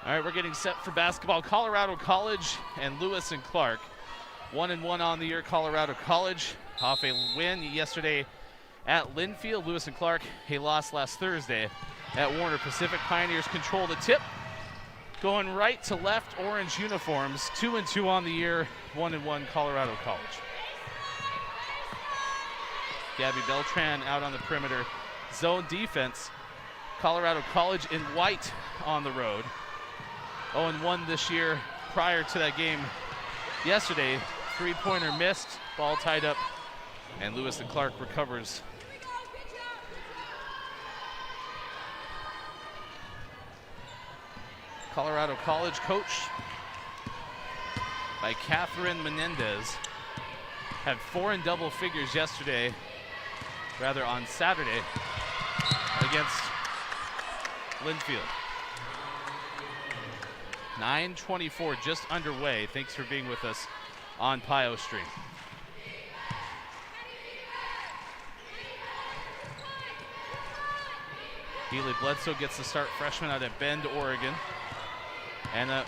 All right, we're getting set for basketball. Colorado College and Lewis and Clark. 1-1 on the year, Colorado College. Off a win yesterday at Linfield. Lewis and Clark, a loss last Thursday at Warner Pacific. Pioneers control the tip. Going right to left, orange uniforms. 2-2 on the year, 1-1 Colorado College. Gabby Beltran out on the perimeter. Zone defense. Colorado College in white on the road. 0-1 this year. Prior to that game yesterday, three-pointer missed, ball tied up, and Lewis and Clark recovers. Colorado College coach by Catherine Menendez had 4 in double figures yesterday, rather on Saturday, against Linfield. 9:24 just underway. Thanks for being with us on Pios Stream. Healy Bledsoe gets the start, freshman out of Bend, Oregon. Anna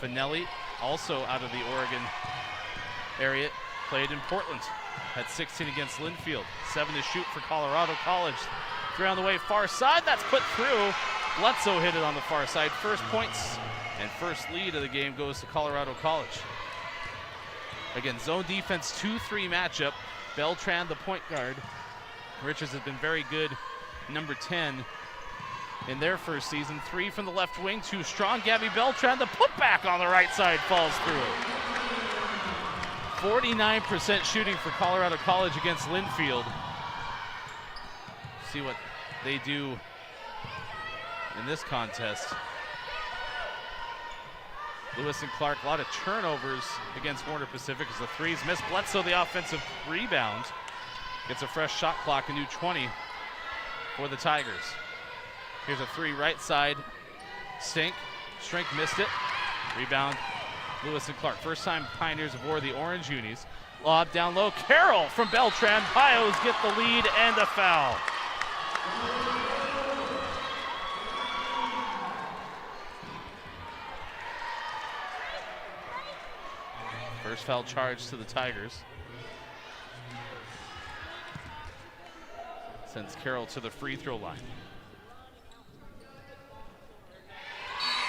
Finelli, also out of the Oregon area, played in Portland. Had 16 against Linfield. 7 to shoot for Colorado College. 3 on the way, far side, that's put through. Bledsoe hit it on the far side. First points and first lead of the game goes to Colorado College. Again, zone defense 2-3 matchup. Beltran, the point guard. Richards has been very good, number 10 in their first season. 3 from the left wing, too strong. Gabby Beltran, the putback on the right side falls through. 49% shooting for Colorado College against Linfield. See what they do in this contest. Lewis and Clark, a lot of turnovers against Warner Pacific as the threes miss. Bledsoe, the offensive rebound, gets a fresh shot clock, a new 20 for the Tigers. Here's a 3 right side. Strink missed it. Rebound, Lewis and Clark. First time Pioneers have wore the orange unis. Lob down low. Carroll from Beltran. Pios get the lead and a foul. First foul charge to the Tigers. Sends Carroll to the free throw line.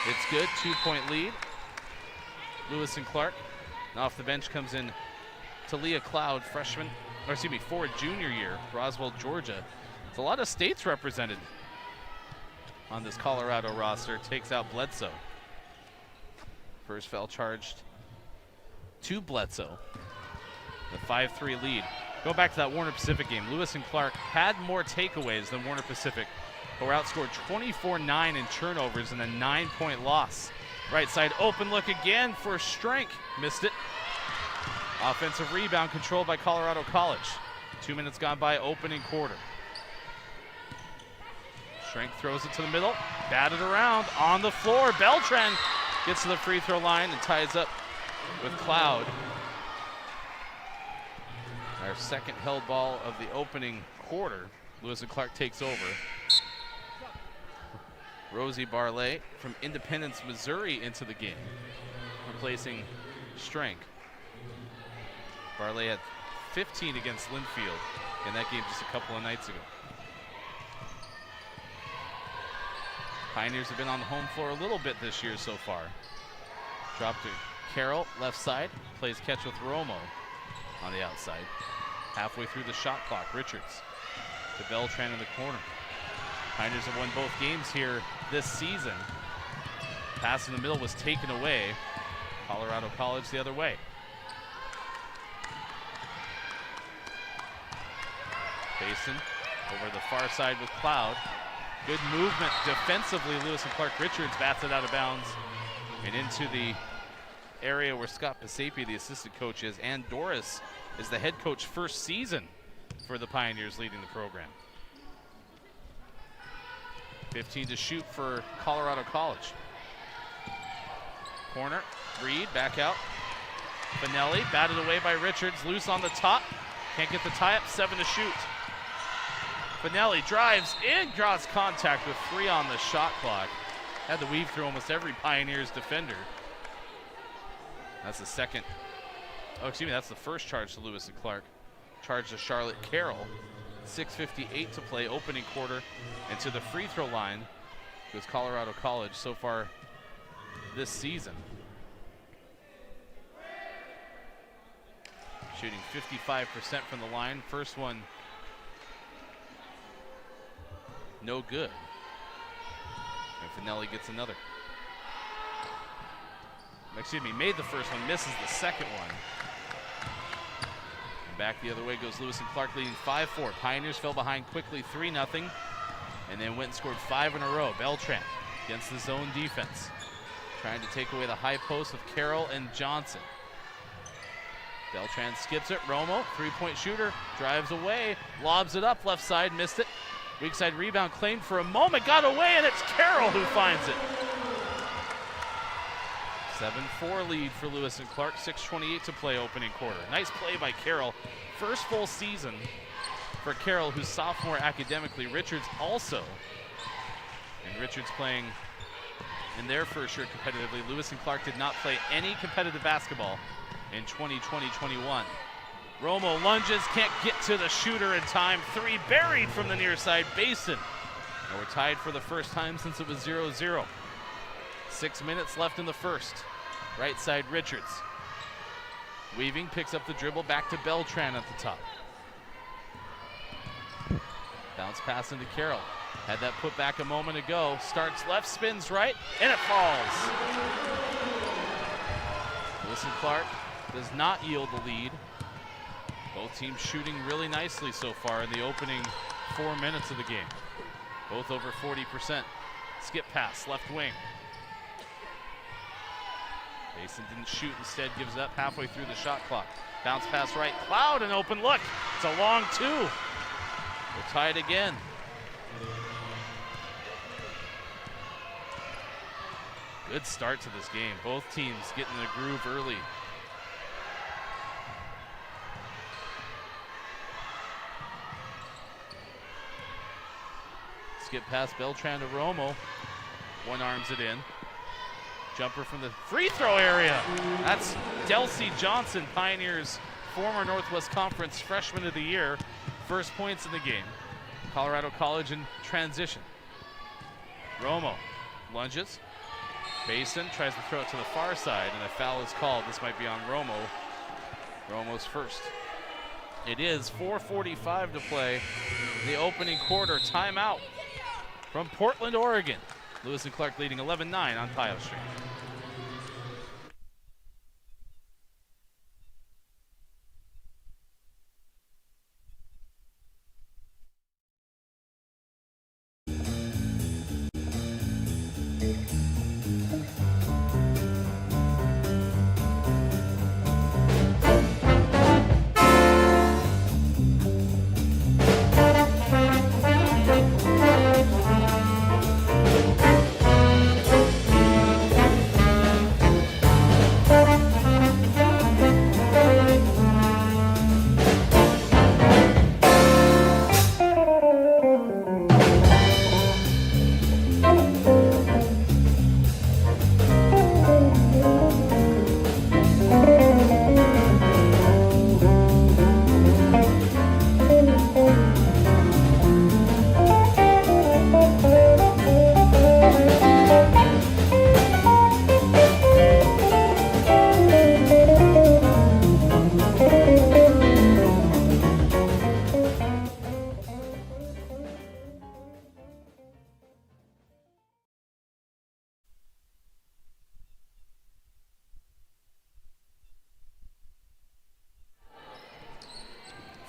It's good, 2-point lead. Lewis and Clark. And off the bench comes in Talia Cloud, forward junior year, Roswell, Georgia. There's a lot of states represented on this Colorado roster. Takes out Bledsoe. First foul charged to Bledsoe. The 5-3 lead. Go back to that Warner Pacific game. Lewis and Clark had more takeaways than Warner Pacific, but were outscored 24-9 in turnovers and a 9-point loss. Right side open look again for Strink. Missed it. Offensive rebound controlled by Colorado College. 2 minutes gone by, opening quarter. Strink throws it to the middle. Batted around on the floor. Beltran gets to the free throw line and ties up with Cloud. Our second held ball of the opening quarter. Lewis and Clark takes over. Rosie Barley from Independence, Missouri into the game, replacing Strink. Barley had 15 against Linfield in that game just a couple of nights ago. Pioneers have been on the home floor a little bit this year so far. Drop to Carroll, left side, plays catch with Romo on the outside. Halfway through the shot clock, Richards to Beltran in the corner. Pioneers have won both games here this season. Pass in the middle was taken away. Colorado College the other way. Basin over the far side with Cloud. Good movement defensively. Lewis and Clark. Richards bats it out of bounds and into the area where Scott Pasapi, the assistant coach, is, and Doris is the head coach, first season for the Pioneers leading the program. 15 to shoot for Colorado College. Corner, Reed, back out. Finelli, batted away by Richards, loose on the top. Can't get the tie-up, 7 to shoot. Finelli drives in, draws contact with 3 on the shot clock. Had to weave through almost every Pioneers defender. That's the second. Oh, excuse me, that's the first charge to Lewis and Clark. Charge to Charlotte Carroll. 6:58 to play, opening quarter. And to the free throw line goes Colorado College so far this season. Shooting 55% from the line. First one, no good. And Finelli gets another. Excuse me, made the first one, misses the second one. And back the other way goes Lewis and Clark, leading 5-4. Pioneers fell behind quickly, 3-0, and then went and scored 5 in a row. Beltran against the zone defense, trying to take away the high post of Carroll and Johnson. Beltran skips it. Romo, three-point shooter, drives away, lobs it up left side, missed it. Weak side rebound claimed for a moment, got away, and it's Carroll who finds it. 7-4 lead for Lewis and Clark, 6:28 to play, opening quarter. Nice play by Carroll. First full season for Carroll, who's sophomore academically. Richards also. And Richards playing in their first year competitively. Lewis and Clark did not play any competitive basketball in 2020-21. Romo lunges, can't get to the shooter in time. Three buried from the near side basin. And we're tied for the first time since it was 0-0. 6 minutes left in the first. Right side Richards. Weaving, picks up the dribble, back to Beltran at the top. Bounce pass into Carroll. Had that put back a moment ago. Starts left, spins right, and it falls. Lewis and Clark does not yield the lead. Both teams shooting really nicely so far in the opening 4 minutes of the game. Both over 40%. Skip pass, left wing. Mason didn't shoot, instead gives up halfway through the shot clock. Bounce pass right, Cloud, an open look. It's a long two. We're tied again. Good start to this game. Both teams getting in the groove early. Skip past Beltran to Romo. One arms it in. Jumper from the free throw area. That's Delcy Johnson, Pioneers' former Northwest Conference Freshman of the Year. First points in the game. Colorado College in transition. Romo lunges. Basin tries to throw it to the far side, and a foul is called. This might be on Romo. Romo's first. It is 4:45 to play. The opening quarter timeout from Portland, Oregon. Lewis and Clark leading 11-9 on Pios Street.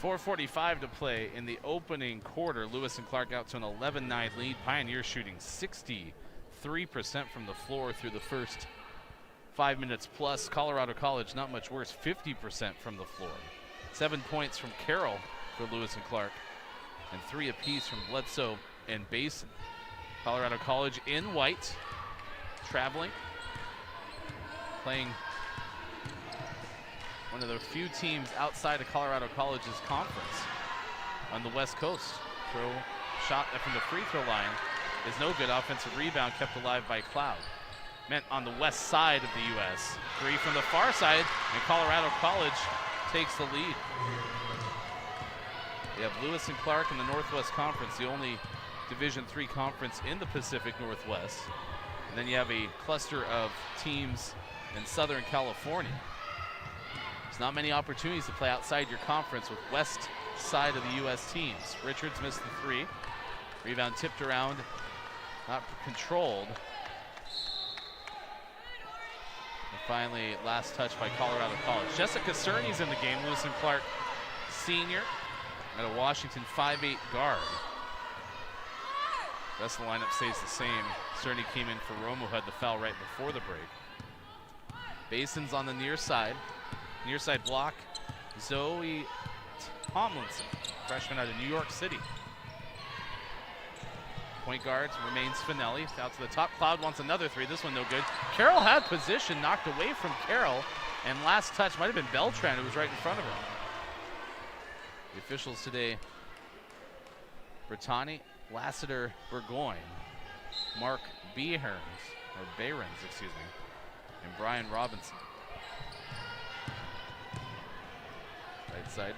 .45 to play in the opening quarter. Lewis and Clark out to an 11-9 lead. Pioneers shooting 63% from the floor through the first 5 minutes plus. Colorado College not much worse, 50% from the floor. 7 points from Carroll for Lewis and Clark, and 3 apiece from Bledsoe and Basin. Colorado College in white, traveling, playing one of the few teams outside of Colorado College's conference on the West Coast. Throw shot from the free throw line is no good. Offensive rebound kept alive by Cloud. Meant on the west side of the U.S. 3 from the far side, and Colorado College takes the lead. You have Lewis and Clark in the Northwest Conference, the only Division III conference in the Pacific Northwest. And then you have a cluster of teams in Southern California. There's not many opportunities to play outside your conference with west side of the U.S. teams. Richards missed the 3. Rebound tipped around, not controlled. And finally, last touch by Colorado College. Jessica Cerny's in the game, Lewis and Clark senior, at a Washington 5'8" guard. The rest of the lineup stays the same. Cerny came in for Rome, who had the foul right before the break. Basins on the near side. Near side block, Zoe Tomlinson, freshman out of New York City. Point guard remains Finelli. Out to the top. Cloud wants another 3. This one no good. Carroll had position, knocked away from Carroll, and last touch might have been Beltran, who was right in front of her. The officials today: Bertani, Lassiter, Burgoyne, Mark Behrens, excuse me, and Brian Robinson. Right side,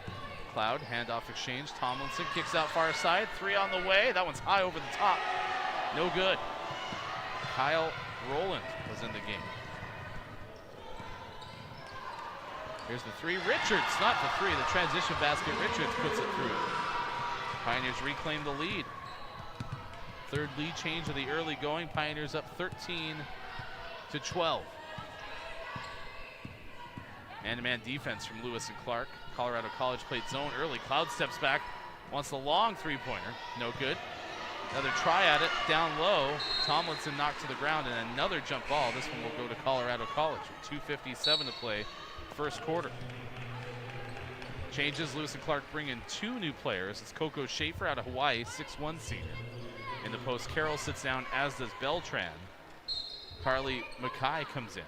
Cloud, handoff exchange. Tomlinson kicks out far side. 3 on the way. That one's high over the top. No good. Kyle Rowland was in the game. Here's the 3. Richards, not the 3. The transition basket. Richards puts it through. Pioneers reclaim the lead. Third lead change of the early going. Pioneers up 13-12. Man-to-man defense from Lewis and Clark. Colorado College played zone early. Cloud steps back, wants the long 3-pointer. No good. Another try at it, down low. Tomlinson knocked to the ground, and another jump ball. This one will go to Colorado College with 2:57 to play, first quarter. Changes, Lewis and Clark bring in 2 new players. It's Coco Schaefer out of Hawaii, 6'1" senior. In the post, Carroll sits down, as does Beltran. Carly Mackay comes in.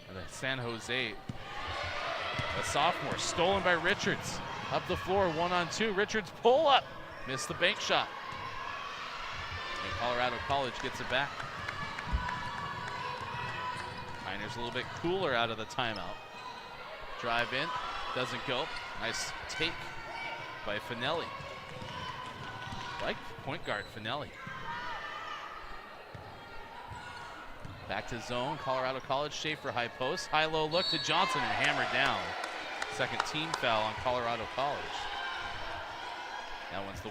And then San Jose, a sophomore, stolen by Richards. Up the floor, 1-on-2. Richards pull up, missed the bank shot. And Colorado College gets it back. Pioneers a little bit cooler out of the timeout. Drive in, doesn't go. Nice take by Finelli. Like point guard Finelli. Back to zone, Colorado College, Schaefer high post. High-low look to Johnson and hammered down. Second team foul on Colorado College. That one's the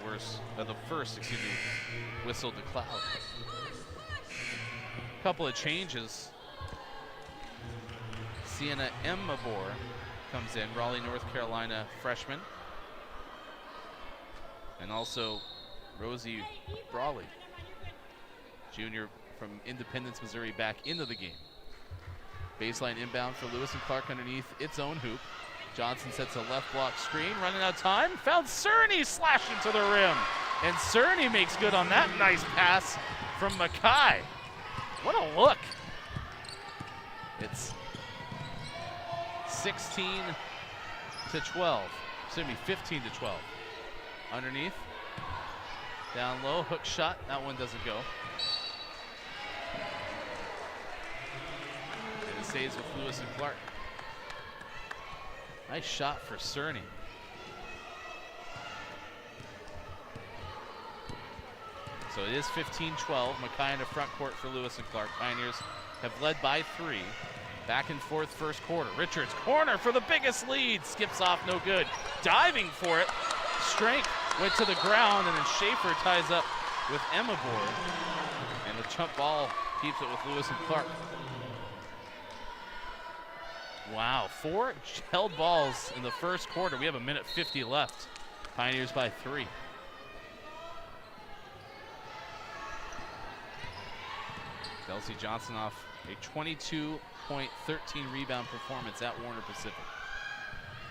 first, whistle to Cloud. Couple of changes. Sienna Mabor comes in, Raleigh, North Carolina freshman. And also Rosie Brawley, junior from Independence, Missouri, back into the game. Baseline inbound for Lewis and Clark underneath its own hoop. Johnson sets a left block screen, running out of time. Found Cerny slashing to the rim. And Cerny makes good on that nice pass from Mackay. What a look. It's 16-12. Excuse me, 15-12. Underneath. Down low, hook shot. That one doesn't go. And it stays with Lewis and Clark. Nice shot for Cerny. So it is 15-12. Mackay in the front court for Lewis and Clark. Pioneers have led by 3. Back and forth first quarter. Richards, corner for the biggest lead. Skips off, no good. Diving for it. Strength went to the ground, and then Schaefer ties up with Emabor. And the jump ball keeps it with Lewis and Clark. Wow, 4 held balls in the first quarter. We have 1:50 left. Pioneers by 3. Kelsey Johnson off a 22-point, 13-rebound performance at Warner Pacific.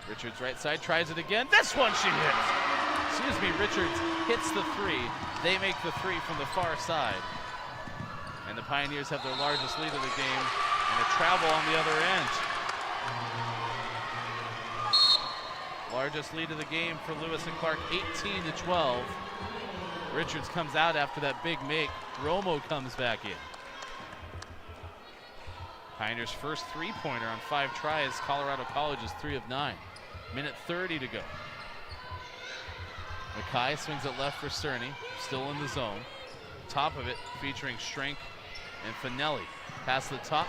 Richards right side, tries it again. This one she hits. Excuse me, Richards hits the 3. They make the 3 from the far side. And the Pioneers have their largest lead of the game, and a travel on the other end. Largest lead of the game for Lewis and Clark, 18-12. Richards comes out after that big make. Romo comes back in. Pioneers' first three-pointer on 5 tries. Colorado College is 3 of 9. Minute 30 to go. Mackay swings it left for Cerny, still in the zone. Top of it featuring Strink and Finelli. Pass to the top.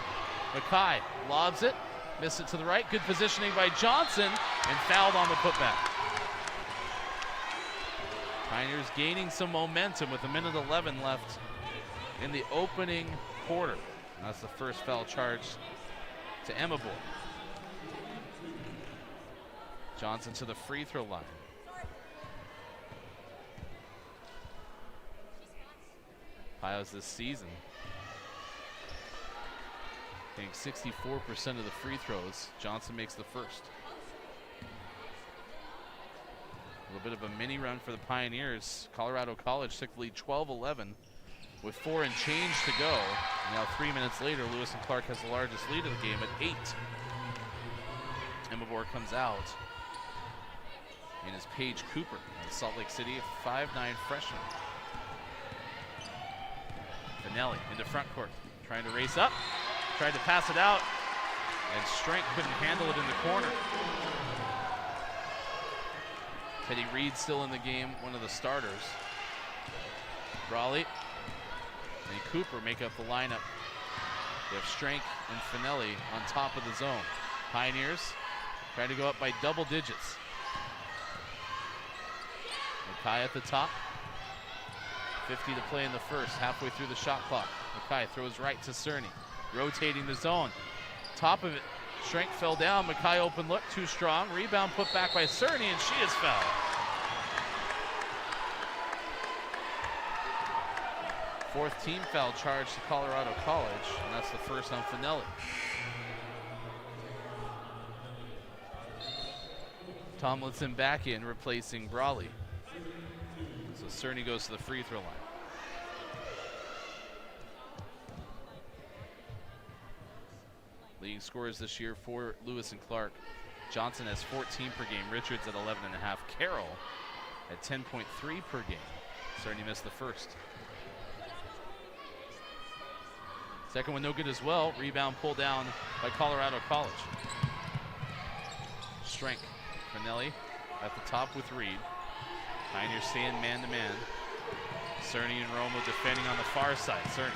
Mackay lobs it, missed it to the right. Good positioning by Johnson, and fouled on the putback. Pioneers gaining some momentum with 1:11 left in the opening quarter. That's the first foul charge to Emabor. Johnson to the free throw line. Pios this season hitting 64% of the free throws. Johnson makes the first. A little bit of a mini run for the Pioneers. Colorado College took the lead 12-11 with 4 and change to go. Now 3 minutes later, Lewis and Clark has the largest lead of the game at 8. Emabor comes out. And is Paige Cooper of Salt Lake City, a 5'9" freshman. Finelli into front court, trying to race up, tried to pass it out, and Strink couldn't handle it in the corner. Teddy Reed still in the game, one of the starters. Brawley and Cooper make up the lineup. You have Strink and Finelli on top of the zone. Pioneers trying to go up by double digits. Mackay at the top. 50 to play in the first, halfway through the shot clock. Mackay throws right to Cerny, rotating the zone. Top of it, Strink fell down. Mackay open look, too strong. Rebound put back by Cerny, and she is fouled. Fourth team foul charge to Colorado College, and that's the first on Finelli. Tomlinson back in, replacing Brawley. So Cerny goes to the free throw line. Leading scorers this year for Lewis and Clark. Johnson has 14 per game. Richards at 11.5. Carroll at 10.3 per game. Cerny missed the first. Second one no good as well. Rebound pulled down by Colorado College. Strink. Finelli at the top with Reed. Pioneers staying man-to-man. Cerny and Romo defending on the far side. Cerny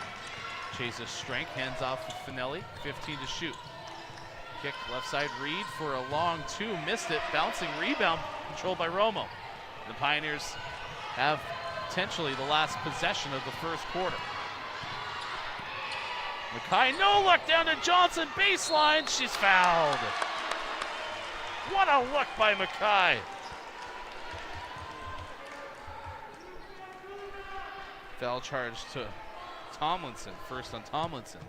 chases Strink, hands off to Finelli. 15 to shoot. Kick left side, Reed for a long 2, missed it. Bouncing rebound controlled by Romo. The Pioneers have potentially the last possession of the first quarter. Mackay, no look down to Johnson, baseline, she's fouled. What a look by Mackay. Foul charge to Tomlinson, first on Tomlinson.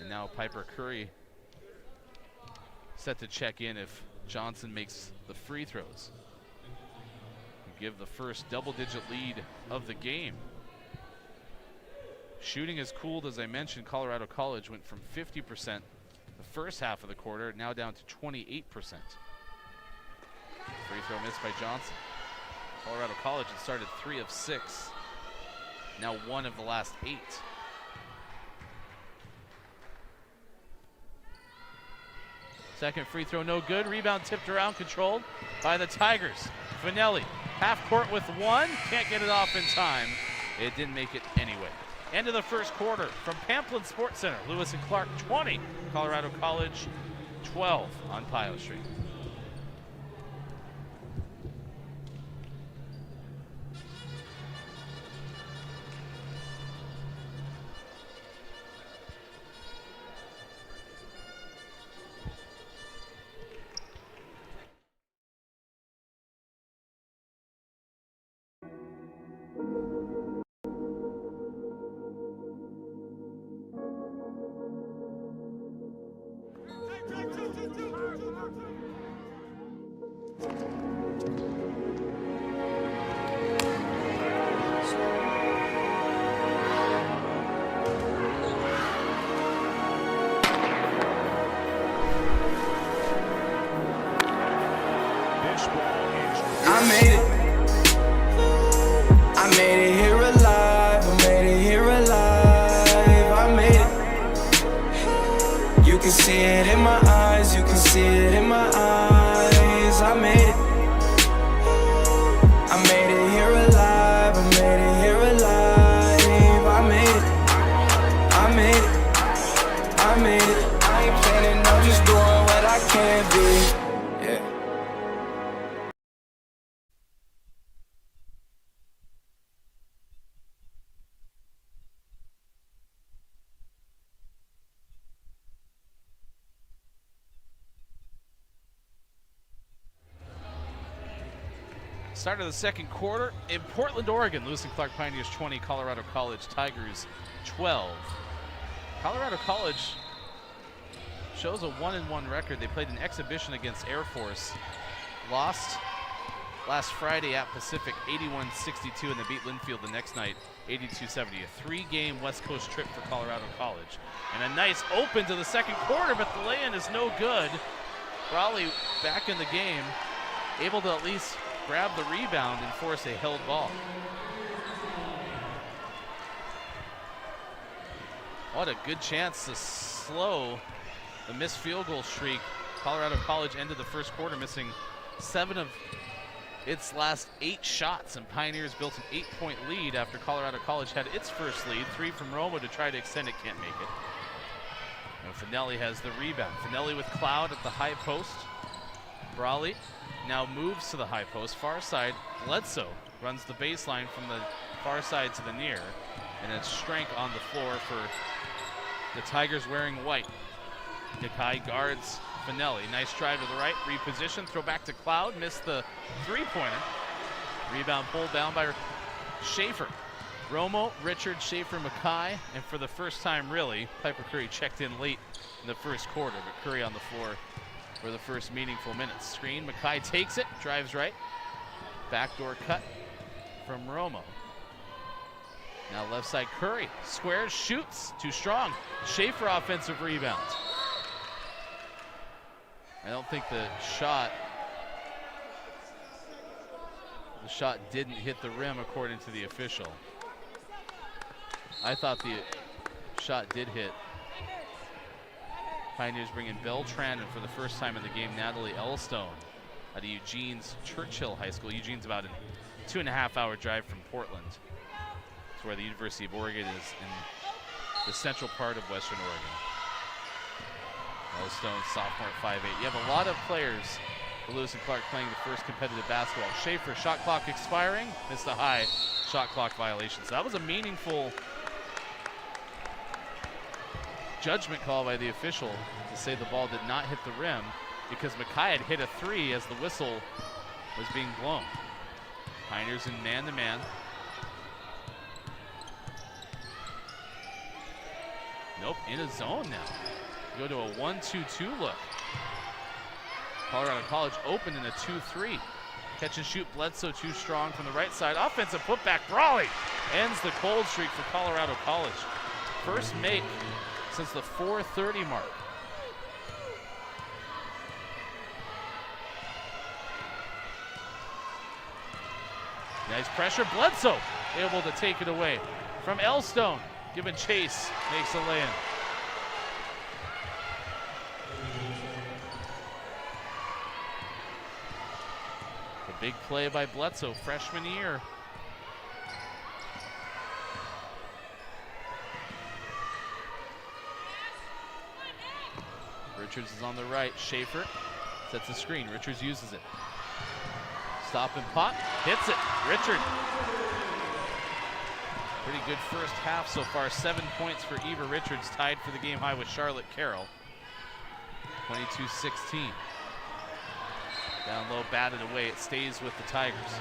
And now Piper Curry set to check in if Johnson makes the free throws. You give the first double-digit lead of the game. Shooting has cooled, as I mentioned. Colorado College went from 50% the first half of the quarter, now down to 28%. Free throw missed by Johnson. Colorado College had started 3 of 6, now 1 of the last 8. Second free throw no good. Rebound tipped around, controlled by the Tigers. Finelli, half court with 1, can't get it off in time. It didn't make it anyway. End of the first quarter from Pamplin Sports Center. Lewis and Clark 20, Colorado College 12 on Pios Street. can see it in my eyes, you can see it in my eyes. I made it. I made it here alive, I made it here alive. I made it. I made it. I made it. I ain't planning, I'm just doing what I can be. Yeah. Start of the second quarter in Portland, Oregon. Lewis and Clark Pioneers 20, Colorado College Tigers 12. Colorado College shows a 1-1 record. They played an exhibition against Air Force. Lost last Friday at Pacific 81-62, and they beat Linfield the next night 82-70. A 3-game West Coast trip for Colorado College. And a nice open to the second quarter, but the lay-in is no good. Raleigh back in the game, able to at least grab the rebound and force a held ball. What a good chance to slow the missed field goal streak. Colorado College ended the first quarter missing 7 of its last 8 shots, and Pioneers built an 8-point lead after Colorado College had its first lead. 3 from Romo to try to extend it, can't make it. And Finelli has the rebound. Finelli with Cloud at the high post. Brawley now moves to the high post, far side. Bledsoe runs the baseline from the far side to the near, and it's Strank on the floor for the Tigers wearing white. Nakai guards Finelli. Nice drive to the right, reposition, throw back to Cloud, missed the three-pointer. Rebound pulled down by Schaefer. Romo, Richard, Schaefer, Mackay, and for the first time really, Piper Curry checked in late in the first quarter, but Curry on the floor for the first meaningful minutes. Screen, Mackay takes it, drives right. Backdoor cut from Romo. Now left side Curry, squares, shoots, too strong. Schaefer offensive rebound. I don't think the shot didn't hit the rim according to the official. I thought the shot did hit. Pioneers bring in Beltran, and for the first time in the game, Natalie Elstone out of Eugene's Churchill High School. Eugene's about a 2.5-hour drive from Portland. It's where the University of Oregon is, in the central part of Western Oregon. Elstone, sophomore at 5'8". You have a lot of players for Lewis and Clark playing the first competitive basketball. Schaefer, shot clock expiring, missed a high shot clock violation. So that was a meaningful judgment call by the official to say the ball did not hit the rim, because Mackay had hit a 3 as the whistle was being blown. Pioneers in man-to-man. Nope, in a zone now. Go to a 1-2-2 look. Colorado College opened in a 2-3. Catch and shoot, Bledsoe too strong from the right side. Offensive putback, Brawley ends the cold streak for Colorado College. First make since the 4:30 mark. Nice pressure, Bledsoe able to take it away from Elstone. Given chase, makes a lay-in. The big play by Bledsoe, freshman year. Richards is on the right. Schaefer sets the screen. Richards uses it. Stop and pop. Hits it. Richard. Pretty good first half so far. 7 points for Eva Richards, tied for the game high with Charlotte Carroll. 22-16. Down low, batted away. It stays with the Tigers.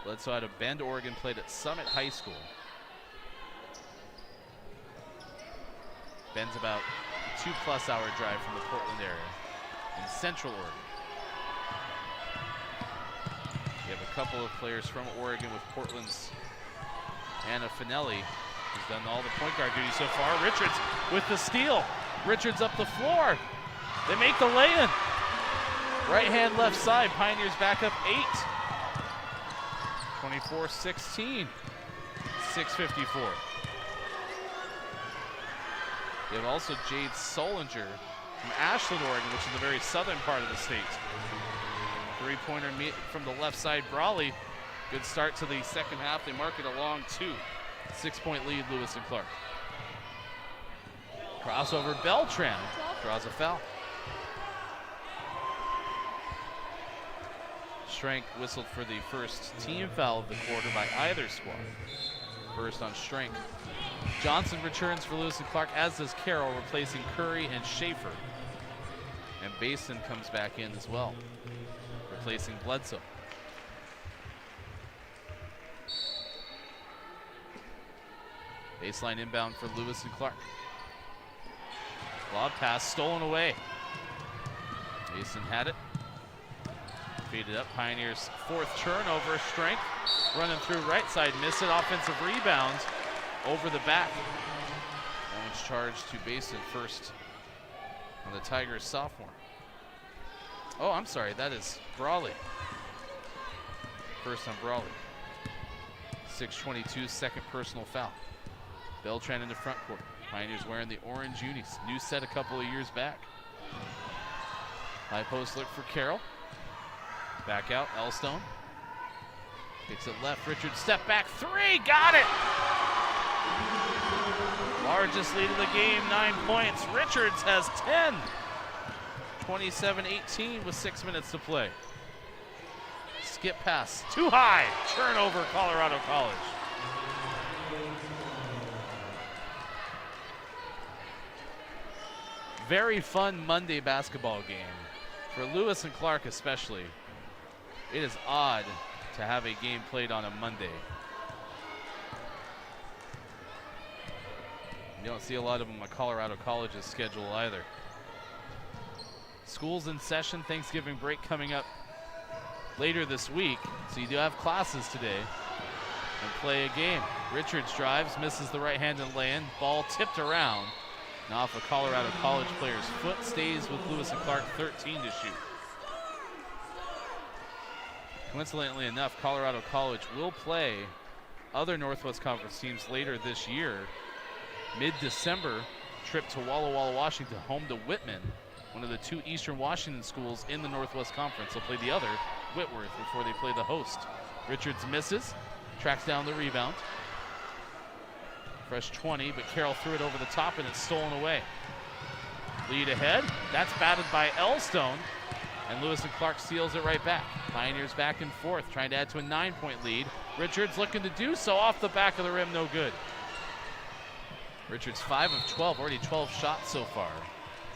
Bledsoe out of Bend, Oregon, played at Summit High School. Bend's about a 2+ hour drive from the Portland area in Central Oregon. You have a couple of players from Oregon with Portland's Anna Finelli, who's done all the point guard duty so far. Richards with the steal. Richards up the floor. They make the lay-in. Right hand, left side. Pioneers back up 8. 24-16. 6:54. We have also Jade Solinger from Ashland, Oregon, which is the very southern part of the state. Three-pointer from the left side, Brawley. Good start to the second half. They mark it a long 2. 6-point lead, Lewis and Clark. Crossover, Beltran draws a foul. Schrank whistled for the first team foul of the quarter by either squad. First on Schrank. Johnson returns for Lewis and Clark, as does Carroll, replacing Curry and Schaefer. And Basin comes back in as well, replacing Bledsoe. Baseline inbound for Lewis and Clark. Lob pass stolen away. Basin had it. Feeded up. Pioneers' fourth turnover. Strength running through right side. Miss it. Offensive rebound over the back. That one's charged to Basin first on the Tigers sophomore. Oh, I'm sorry. That is Brawley. First on Brawley. 6:22, second personal foul. Beltran in the front court. Pioneers wearing the orange unis. New set a couple of years back. High post look for Carroll. Back out, Elstone. Kicks it left, Richard step back, 3, got it! Largest lead of the game, 9 points. Richards has 10. 27-18 with 6 minutes to play. Skip pass, too high. Turnover, Colorado College. Very fun Monday basketball game. For Lewis and Clark especially, it is odd to have a game played on a Monday. You don't see a lot of them on Colorado College's schedule either. School's in session, Thanksgiving break coming up later this week, so you do have classes today and play a game. Richards drives, misses the right-handed lay-in, ball tipped around and off a Colorado College player's foot, stays with Lewis and Clark, 13 to shoot. Coincidentally enough, Colorado College will play other Northwest Conference teams later this year. Mid-December, trip to Walla Walla, Washington, home to Whitman, one of the 2 Eastern Washington schools in the Northwest Conference. They'll play the other, Whitworth, before they play the host. Richards misses, tracks down the rebound. Fresh 20, but Carroll threw it over the top and it's stolen away. Lead ahead, that's batted by Elstone, and Lewis and Clark steals it right back. Pioneers back and forth, trying to add to a 9-point lead. Richards looking to do so, off the back of the rim, no good. Richards 5 of 12, already 12 shots so far.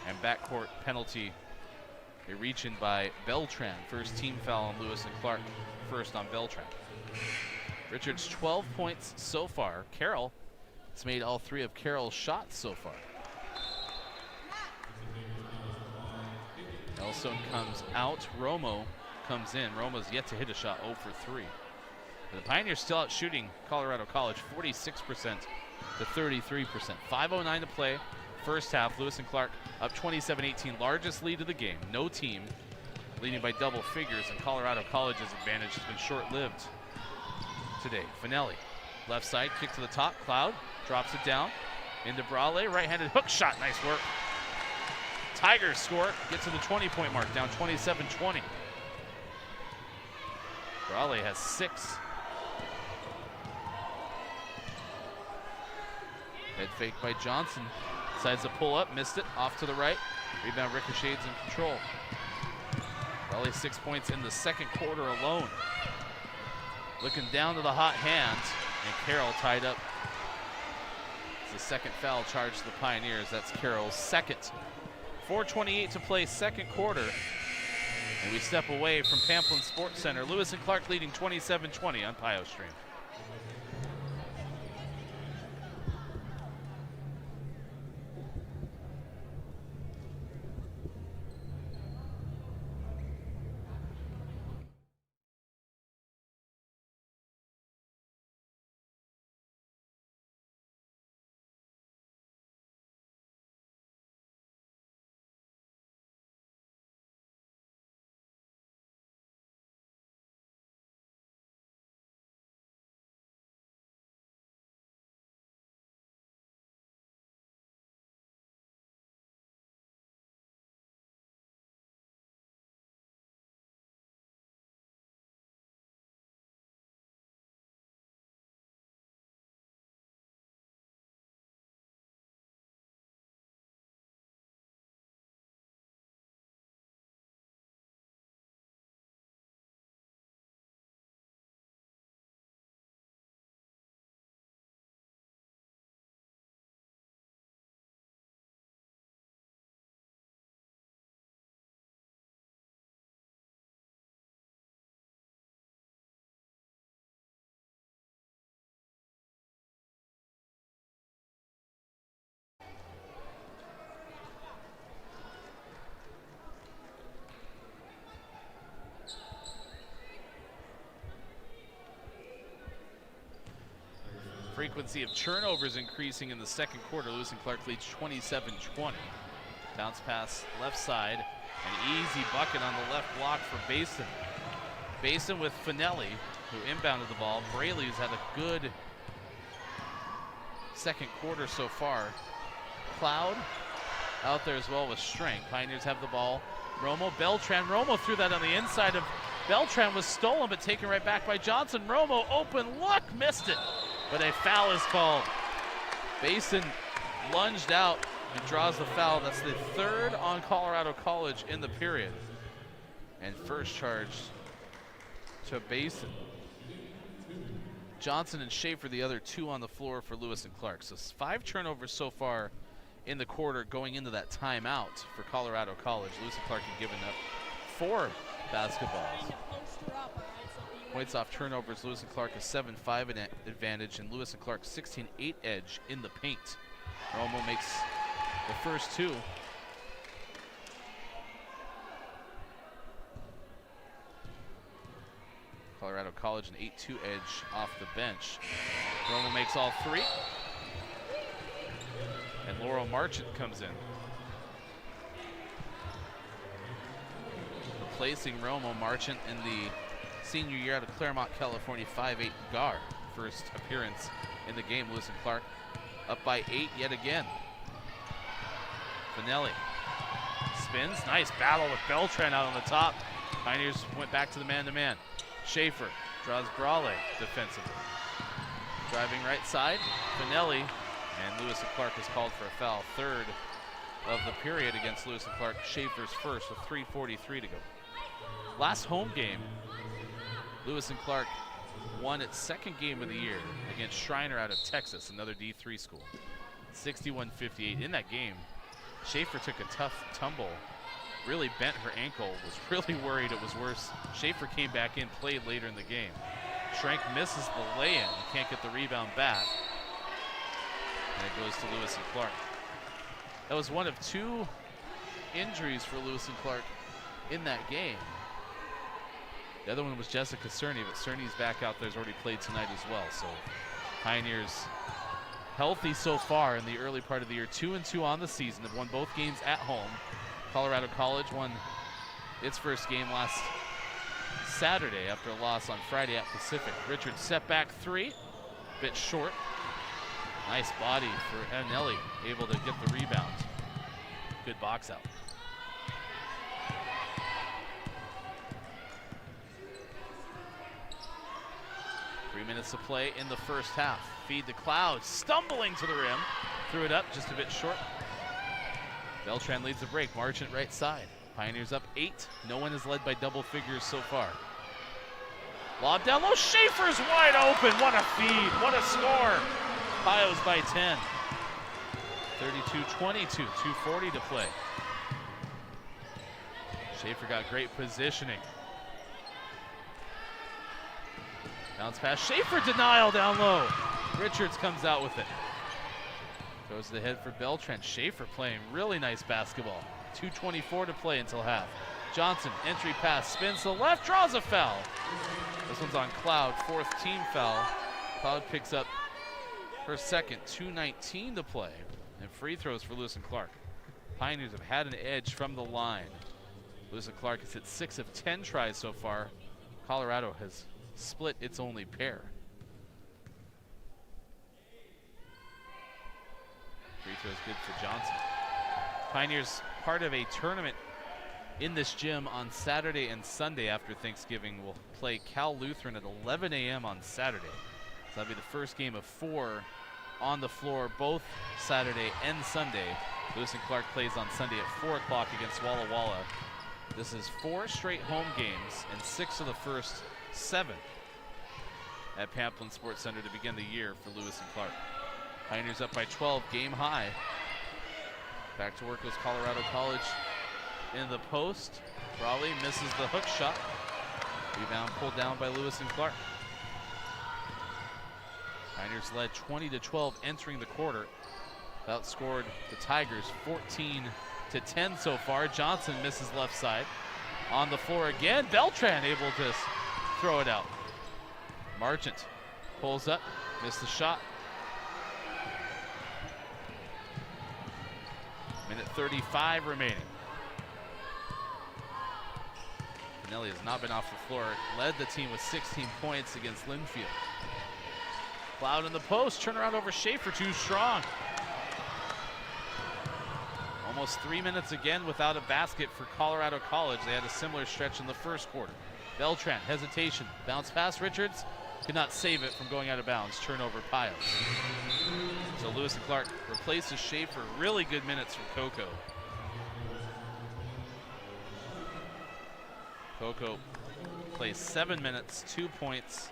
And backcourt penalty, a reach-in by Beltran. First team foul on Lewis and Clark, first on Beltran. Richards 12 points so far. Carroll has made all 3 of Carroll's shots so far. Elstone comes out, Romo comes in. Romo's yet to hit a shot, 0 for 3. But the Pioneers still out shooting Colorado College, 46% to 33%. 5:09 to play, first half. Lewis and Clark up 27-18, largest lead of the game. No team leading by double figures, and Colorado College's advantage has been short-lived today. Finelli, left side, kick to the top. Cloud drops it down into Brawley, right-handed hook shot, nice work. Tigers score, get to the 20-point mark, down 27-20. Brawley has 6. Head fake by Johnson. Decides to pull up, missed it, off to the right. Rebound ricochets in control. Brawley 6 points in the second quarter alone. Looking down to the hot hands, and Carroll tied up. It's the second foul charged to the Pioneers. That's Carroll's second. 4:28 to play, second quarter. And we step away from Pamplin Sports Center. Lewis and Clark leading 27-20 on Pios Stream. Frequency of turnovers increasing in the second quarter. Lewis and Clark leads 27-20. Bounce pass left side. An easy bucket on the left block for Basin. Basin with Finelli, who inbounded the ball. Braley's had a good second quarter so far. Cloud out there as well with strength. Pioneers have the ball. Romo, Beltran. Romo threw that on the inside of Beltran, was stolen but taken right back by Johnson. Romo, open look, missed it. But a foul is called. Basin lunged out and draws the foul. That's the third on Colorado College in the period. And first charge to Basin. Johnson and Schaefer, the other two on the floor for Lewis and Clark. So 5 turnovers so far in the quarter going into that timeout for Colorado College. Lewis and Clark have given up 4 basketballs. Points off turnovers, Lewis and Clark a 7-5 advantage, and Lewis and Clark 16-8 edge in the paint. Romo makes the first 2. Colorado College an 8-2 edge off the bench. Romo makes all 3. And Laurel Marchant comes in. Replacing Romo, Marchant in the senior year out of Claremont, California, 5'8" guard. First appearance in the game. Lewis and Clark up by 8 yet again. Finelli spins. Nice battle with Beltran out on the top. Pioneers went back to the man-to-man. Schaefer draws Brawley defensively. Driving right side, Finelli, and Lewis and Clark is called for a foul. Third of the period against Lewis and Clark. Schaefer's first with 3:43 to go. Last home game, Lewis and Clark won its second game of the year against Schreiner out of Texas, another D3 school. 61-58. In that game, Schaefer took a tough tumble, really bent her ankle, was really worried it was worse. Schaefer came back in, played later in the game. Schrank misses the lay-in, can't get the rebound back. And it goes to Lewis and Clark. That was one of 2 injuries for Lewis and Clark in that game. The other one was Jessica Cerny, but Cerny's back out there, has already played tonight as well. So Pioneers healthy so far in the early part of the year. 2-2 on the season. They've won both games at home. Colorado College won its first game last Saturday after a loss on Friday at Pacific. Richards set back 3, bit short. Nice body for Anelli, able to get the rebound. Good box out. Three minutes to play in the first half. Feed the Cloud, stumbling to the rim. Threw it up just a bit short. Beltran leads the break. Marchant right side. Pioneers up 8. No one is led by double figures so far. Lob down low. Schaefer's wide open. What a feed. What a score. Pios by 10. 32-22. 2:40 to play. Schaefer got great positioning. Bounce pass. Schaefer denial down low. Richards comes out with it. Goes to the head for Beltran. Schaefer playing really nice basketball. 2:24 to play until half. Johnson, entry pass, spins to the left, draws a foul. This one's on Cloud, 4th team foul. Cloud picks up her second, 2:19 to play. And free throws for Lewis and Clark. Pioneers have had an edge from the line. Lewis and Clark has hit 6 of 10 tries so far. Colorado has split its only pair. Free throw is good for Johnson. Pioneers part of a tournament in this gym on Saturday and Sunday after Thanksgiving. Will play Cal Lutheran at 11 a.m. on Saturday. So that'll be the first game of 4 on the floor both Saturday and Sunday. Lewis and Clark plays on Sunday at 4 o'clock against Walla Walla. This is 4 straight home games and 6 of the first 7 at Pamplin Sports Center to begin the year for Lewis and Clark. Pioneers up by 12, game high. Back to work goes Colorado College in the post. Brawley misses the hook shot. Rebound pulled down by Lewis and Clark. Pioneers led 20-12 entering the quarter. Outscored the Tigers 14-10 so far. Johnson misses left side. On the floor again, Beltran able to throw it out. Marchant pulls up, missed the shot. Minute 35 remaining. Finelli has not been off the floor. Led the team with 16 points against Linfield. Cloud in the post. Turnaround over Schaefer. Too strong. Almost 3 minutes again without a basket for Colorado College. They had a similar stretch in the first quarter. Beltran, hesitation. Bounce pass. Richards could not save it from going out of bounds. Turnover, Pios. So Lewis and Clark replaces Schaefer. Really good minutes from Coco. Coco plays 7 minutes, 2 points,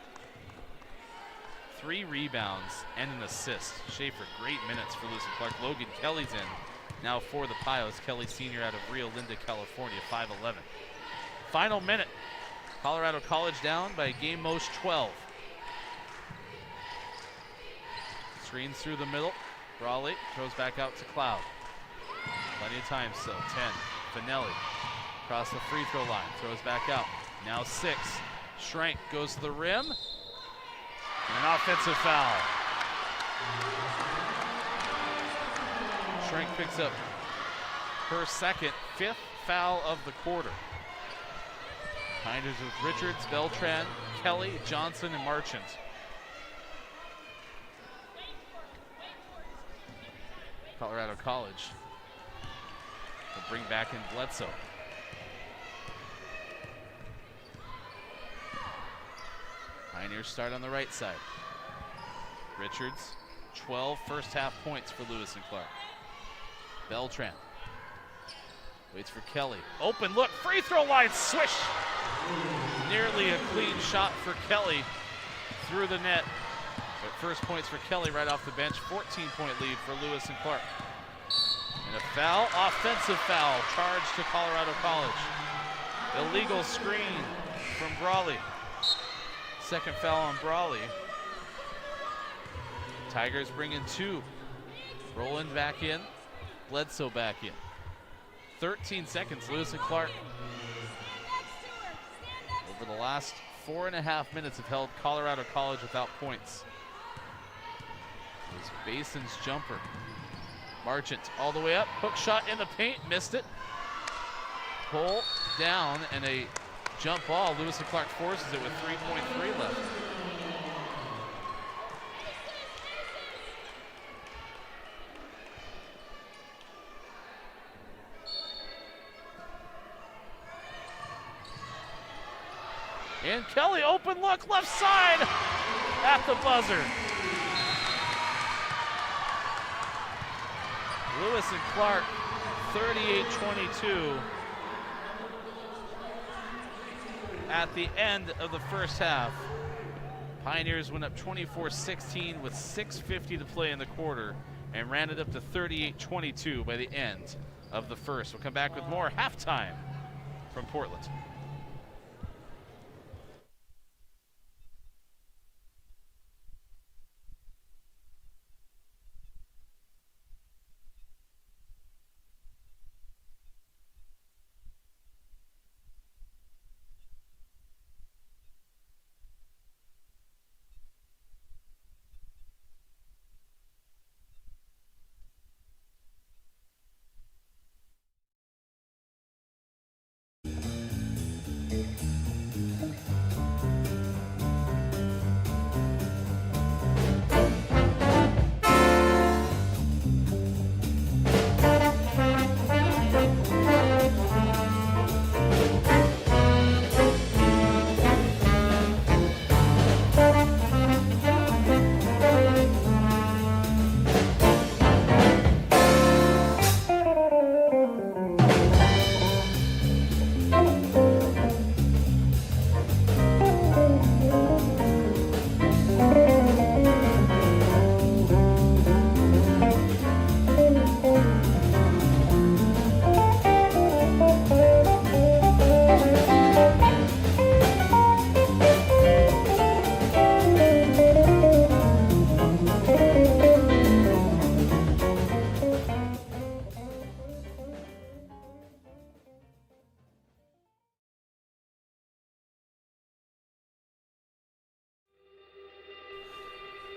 3 rebounds, and an assist. Schaefer, great minutes for Lewis and Clark. Logan Kelly's in now for the Pios. Kelly Sr. out of Rio Linda, California, 5'11". Final minute. Colorado College down by a game most 12. Screens through the middle. Brawley throws back out to Cloud. Plenty of time still. 10. Finelli across the free throw line. Throws back out. Now 6. Schrank goes to the rim. And an offensive foul. Schrank picks up her second, 5th foul of the quarter. Pioneers with Richards, Beltran, Kelly, Johnson, and Marchant. Colorado College will bring back in Bledsoe. Pioneers start on the right side. Richards, 12 first half points for Lewis and Clark. Beltran waits for Kelly. Open look, free throw line, swish! Nearly a clean shot for Kelly through the net. But first points for Kelly right off the bench. 14-point lead for Lewis and Clark. And a foul, offensive foul, charged to Colorado College. Illegal screen from Brawley. Second foul on Brawley. Tigers bring in 2. Roland back in, Bledsoe back in. 13 seconds, Lewis and Clark. Over the last 4.5 minutes have held Colorado College without points. It was Bason's jumper. Marchant all the way up, hook shot in the paint, missed it. Pull down and a jump ball. Lewis and Clark forces it with 3.3 left. And Kelly, open look, left side at the buzzer. Lewis and Clark, 38-22 at the end of the first half. Pioneers went up 24-16 with 6:50 to play in the quarter and ran it up to 38-22 by the end of the first. We'll come back with more halftime from Portland.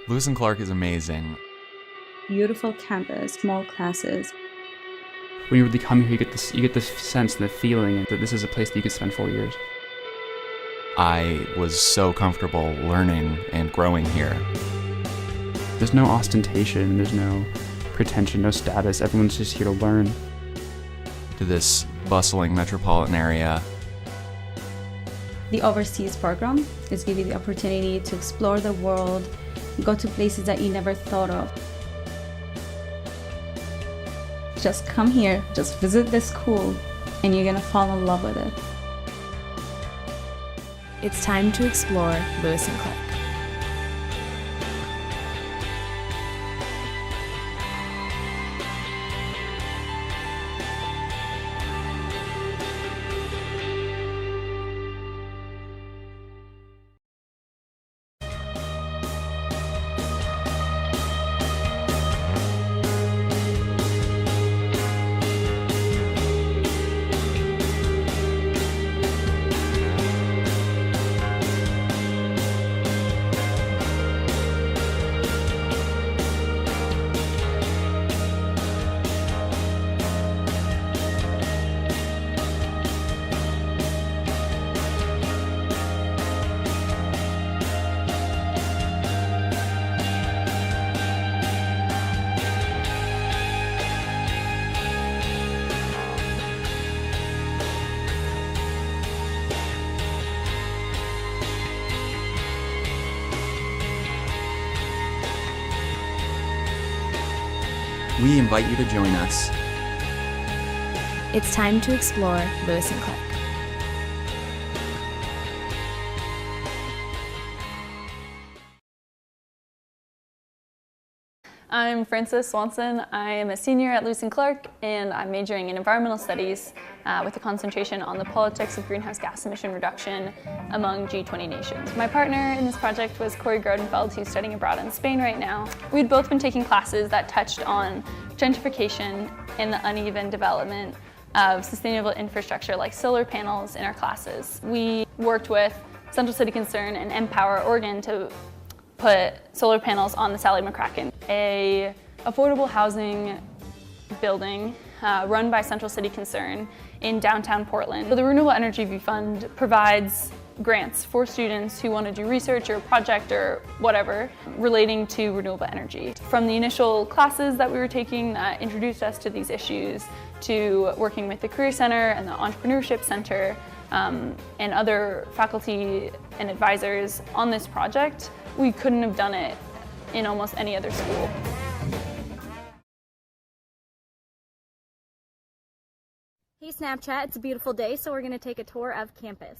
Lewis and Clark is amazing. Beautiful campus, small classes. when you really come here, you get this sense and the feeling that this is a place that you could spend 4 years. I was so comfortable learning and growing here. There's no ostentation, there's no pretension, no status. Everyone's just here to learn. To this bustling metropolitan area. The overseas program is give you the opportunity to explore the world, go to places that you never thought of. Just come here, just visit this school, and you're gonna fall in love with it. It's time to explore Lewis and Clark. We invite you to join us. It's time to explore Lewis and Clark. I'm Frances Swanson. I am a senior at Lewis and Clark, and I'm majoring in environmental studies with a concentration on the politics of greenhouse gas emission reduction among G20 nations. My partner in this project was Corey Grodenfeld, who's studying abroad in Spain right now. We'd both been taking classes that touched on gentrification and the uneven development of sustainable infrastructure like solar panels in our classes. We worked with Central City Concern and Empower Oregon to put solar panels on the Sally McCracken, a affordable housing building run by Central City Concern in downtown Portland. So the Renewable Energy View Fund provides grants for students who want to do research or project or whatever relating to renewable energy. From the initial classes that we were taking that introduced us to these issues, to working with the Career Center and the Entrepreneurship Center and other faculty and advisors on this project, we couldn't have done it in almost any other school. Hey Snapchat, it's a beautiful day, so we're going to take a tour of campus.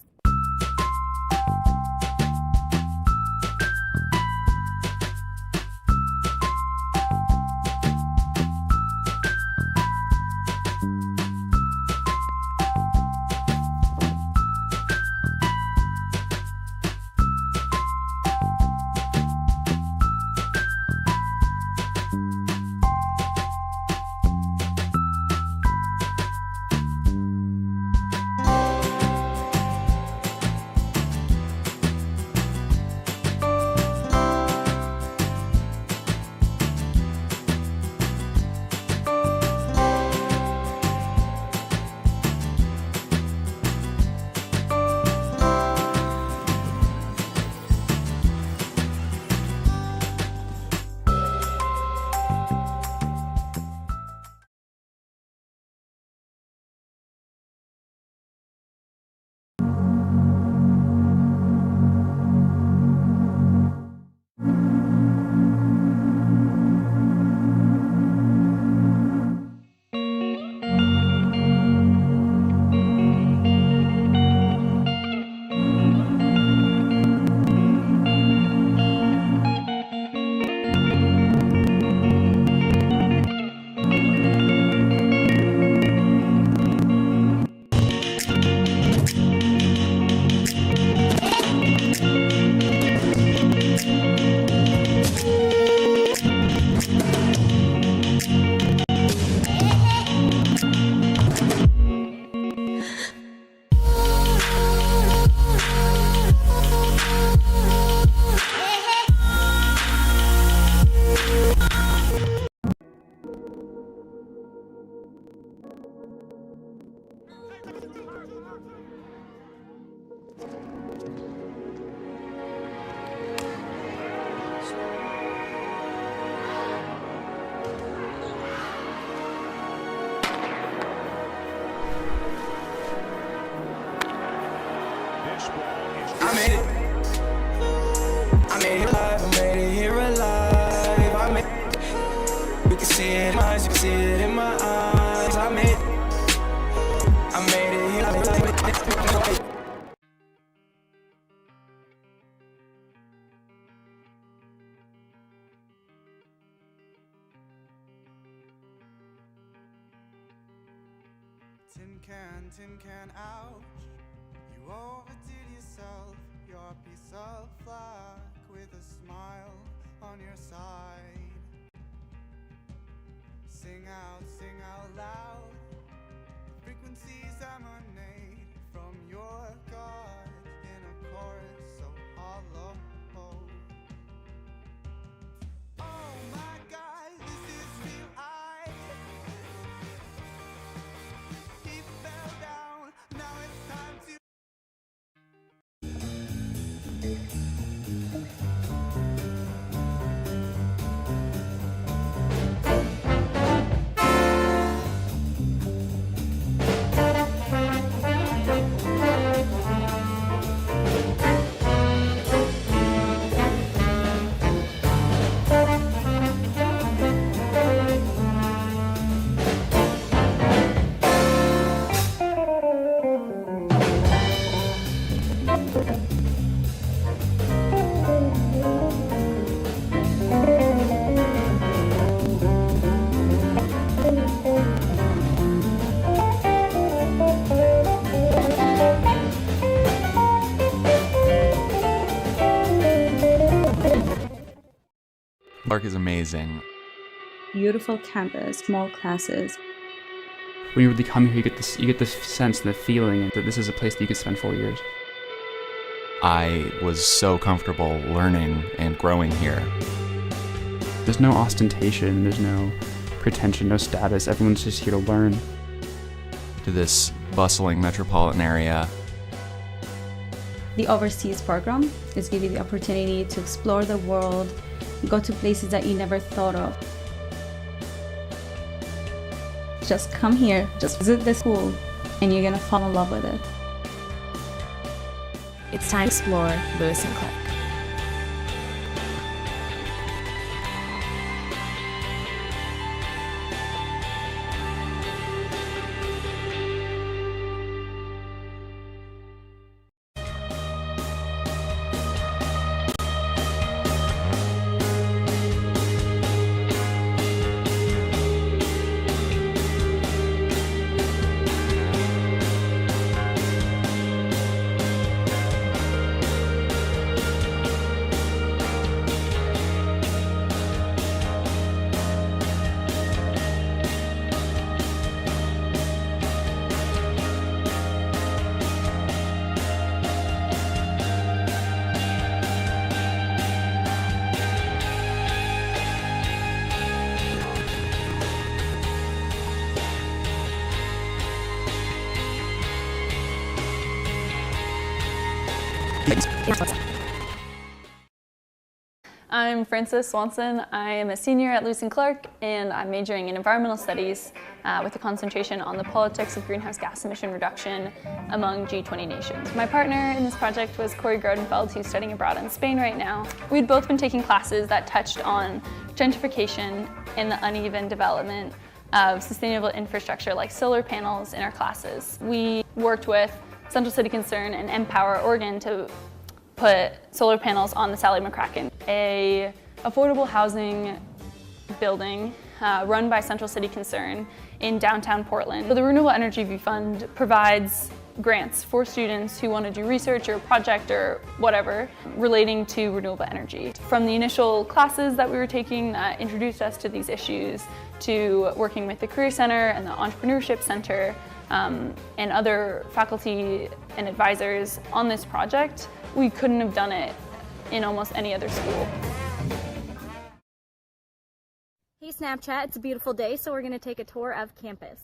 I made it alive, I made it here alive. I made, you can see it in my eyes, you can see it in my eyes. I made it here alive. Tin can, ouch. You overdid yourself. You're a piece of flack with a smile on your side. Sing out loud. Frequencies emanate from your gut in a chorus so hollow. Oh my God, this is real. He fell down. Now it's time to. Clark is amazing. Beautiful campus, small classes. When you really come here, you get this sense and the feeling that this is a place that you could spend 4 years. I was so comfortable learning and growing here. There's no ostentation, there's no pretension, no status. Everyone's just here to learn. To this bustling metropolitan area, The overseas program is give you the opportunity to explore the world, go to places that you never thought of. Just come here, just visit the school, and you're gonna fall in love with it. It's time to explore Lewis and Clark. I'm Frances Swanson. I am a senior at Lewis and Clark, and I'm majoring in environmental studies with a concentration on the politics of greenhouse gas emission reduction among G20 nations. My partner in this project was Corey Grodenfeld, who's studying abroad in Spain right now. We'd both been taking classes that touched on gentrification and the uneven development of sustainable infrastructure like solar panels in our classes. We worked with Central City Concern and Empower Oregon to put solar panels on the Sally McCracken, a affordable housing building run by Central City Concern in downtown Portland. So the Renewable Energy View Fund provides grants for students who want to do research or project or whatever relating to renewable energy. From the initial classes that we were taking that introduced us to these issues, to working with the Career Center and the Entrepreneurship Center and other faculty and advisors on this project, we couldn't have done it in almost any other school. Hey Snapchat, it's a beautiful day, so we're going to take a tour of campus.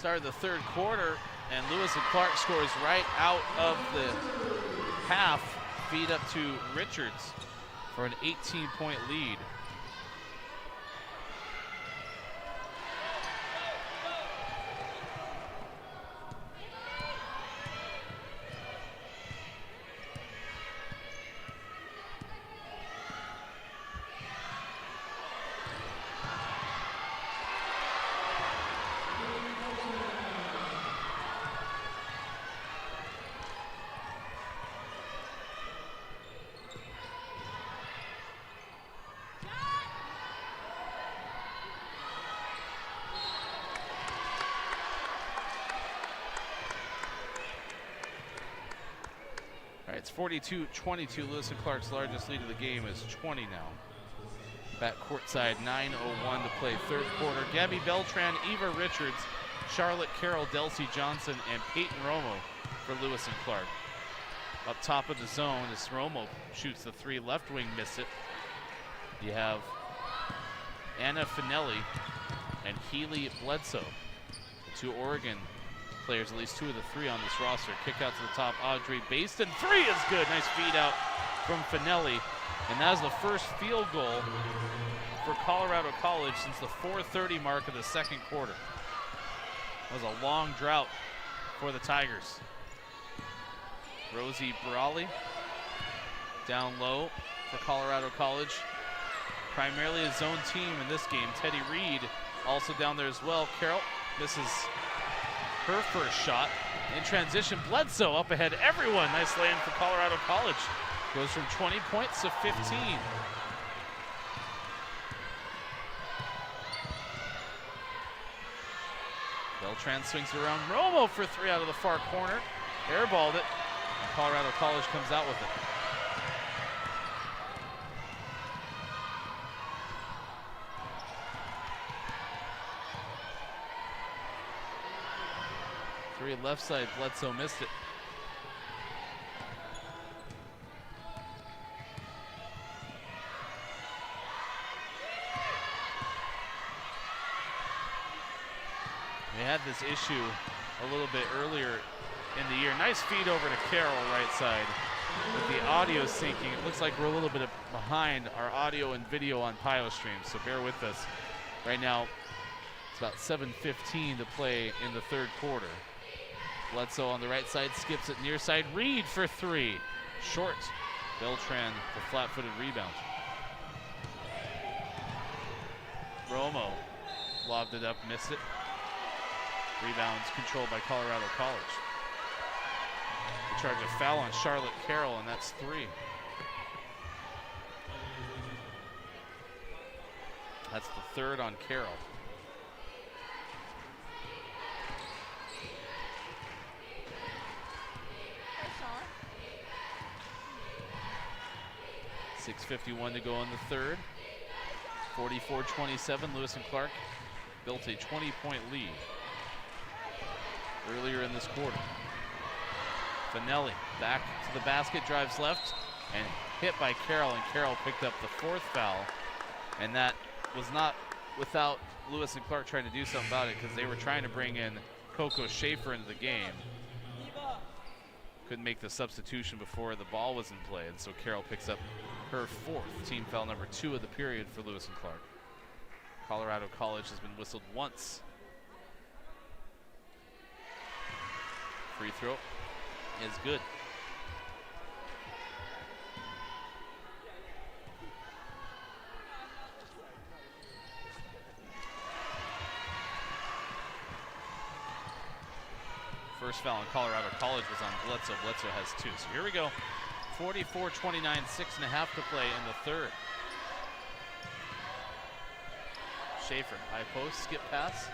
Started the third quarter, and Lewis and Clark scores right out of the half. Feed up to Richards for an 18-point lead. It's 42-22. Lewis and Clark's largest lead of the game is 20 now. Back courtside, 9:01 to play third quarter. Gabby Beltran, Eva Richards, Charlotte Carroll, Delcy Johnson, and Peyton Romo for Lewis and Clark. Up top of the zone, as Romo shoots the three, left wing, miss it. You have Anna Finelli and Healy Bledsoe, the two Oregon players, at least two of the three on this roster. Kick out to the top, Audrey Baston. Three is good. Nice feed out from Finelli. And that is the first field goal for Colorado College since the 4:30 mark of the second quarter. That was a long drought for the Tigers. Rosie Brawley down low for Colorado College. Primarily a zone team in this game. Teddy Reed also down there as well. Carroll misses her first shot. In transition, Bledsoe up ahead everyone. Nice lay-in for Colorado College. Goes from 20 points to 15. Beltran swings around. Romo for three out of the far corner. Airballed it, and Colorado College comes out with it. Three left side, Bledsoe missed it. We had this issue a little bit earlier in the year. Nice feed over to Carroll, right side. With the audio syncing, it looks like we're a little bit behind our audio and video on Pios stream, so bear with us. Right now, it's about 7:15 to play in the third quarter. Bledsoe on the right side, skips it near side. Reed for three. Short. Beltran, the flat-footed rebound. Romo lobbed it up, missed it. Rebounds controlled by Colorado College. They charge a foul on Charlotte Carroll, and that's three. That's the third on Carroll. .651 to go in the third. 44-27, Lewis and Clark built a 20-point lead earlier in this quarter. Finelli back to the basket, drives left, and hit by Carroll, and Carroll picked up the fourth foul. And that was not without Lewis and Clark trying to do something about it, because they were trying to bring in Coco Schaefer into the game. Couldn't make the substitution before the ball was in play, and so Carroll picks up her fourth, team foul number 2 of the period for Lewis and Clark. Colorado College has been whistled once. Free throw is good. First foul on Colorado College was on Bledsoe. Bledsoe has 2. So here we go. 44-29, 6.5 to play in the third. Schaefer, high post, skip pass.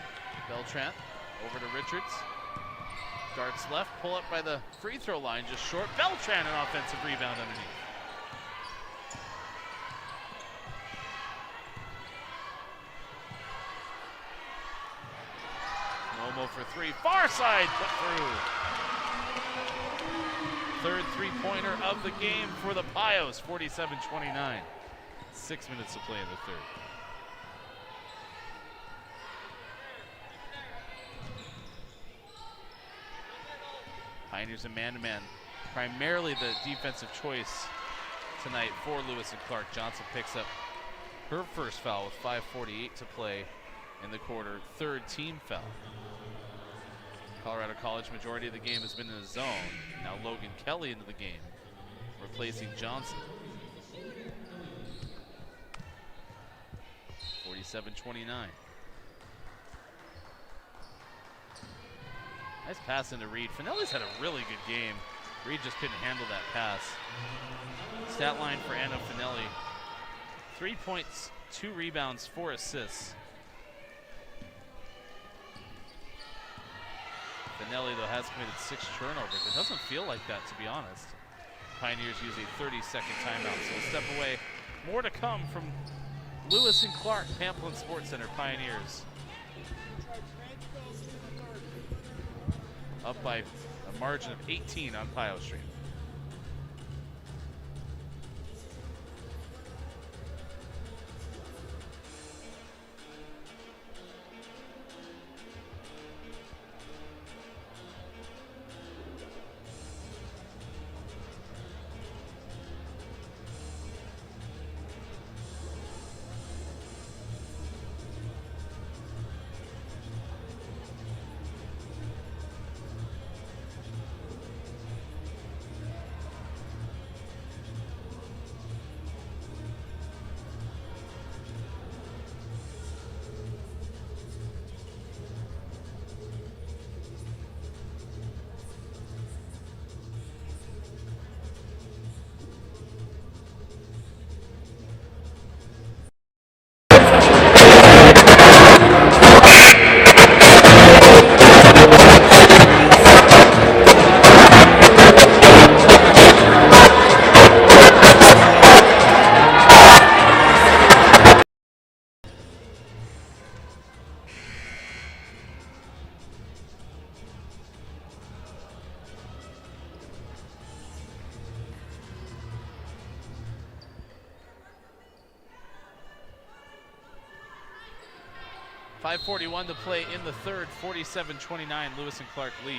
Beltran over to Richards. Darts left, pull up by the free throw line, just short. Beltran, an offensive rebound underneath. Romo for three, far side, put through. Third three-pointer of the game for the Pios, 47-29. 6 minutes to play in the third. Pioneers in man-to-man. Primarily the defensive choice tonight for Lewis and Clark. Johnson picks up her first foul with 5:48 to play in the quarter. Third team foul. Colorado College majority of the game has been in a zone. Now Logan Kelly into the game, replacing Johnson. 47-29. Nice pass into Reed. Finelli's had a really good game. Reed just couldn't handle that pass. Stat line for Anna Finelli: 3 points, 2 rebounds, 4 assists. Finelli, though, has committed 6 turnovers. It doesn't feel like that, to be honest. Pioneers use a 30-second timeout, so a step away. More to come from Lewis and Clark, Pamplin Sports Center, Pioneers. Up by a margin of 18 on Pios Stream. .541 to play in the third, 47-29, Lewis and Clark leads.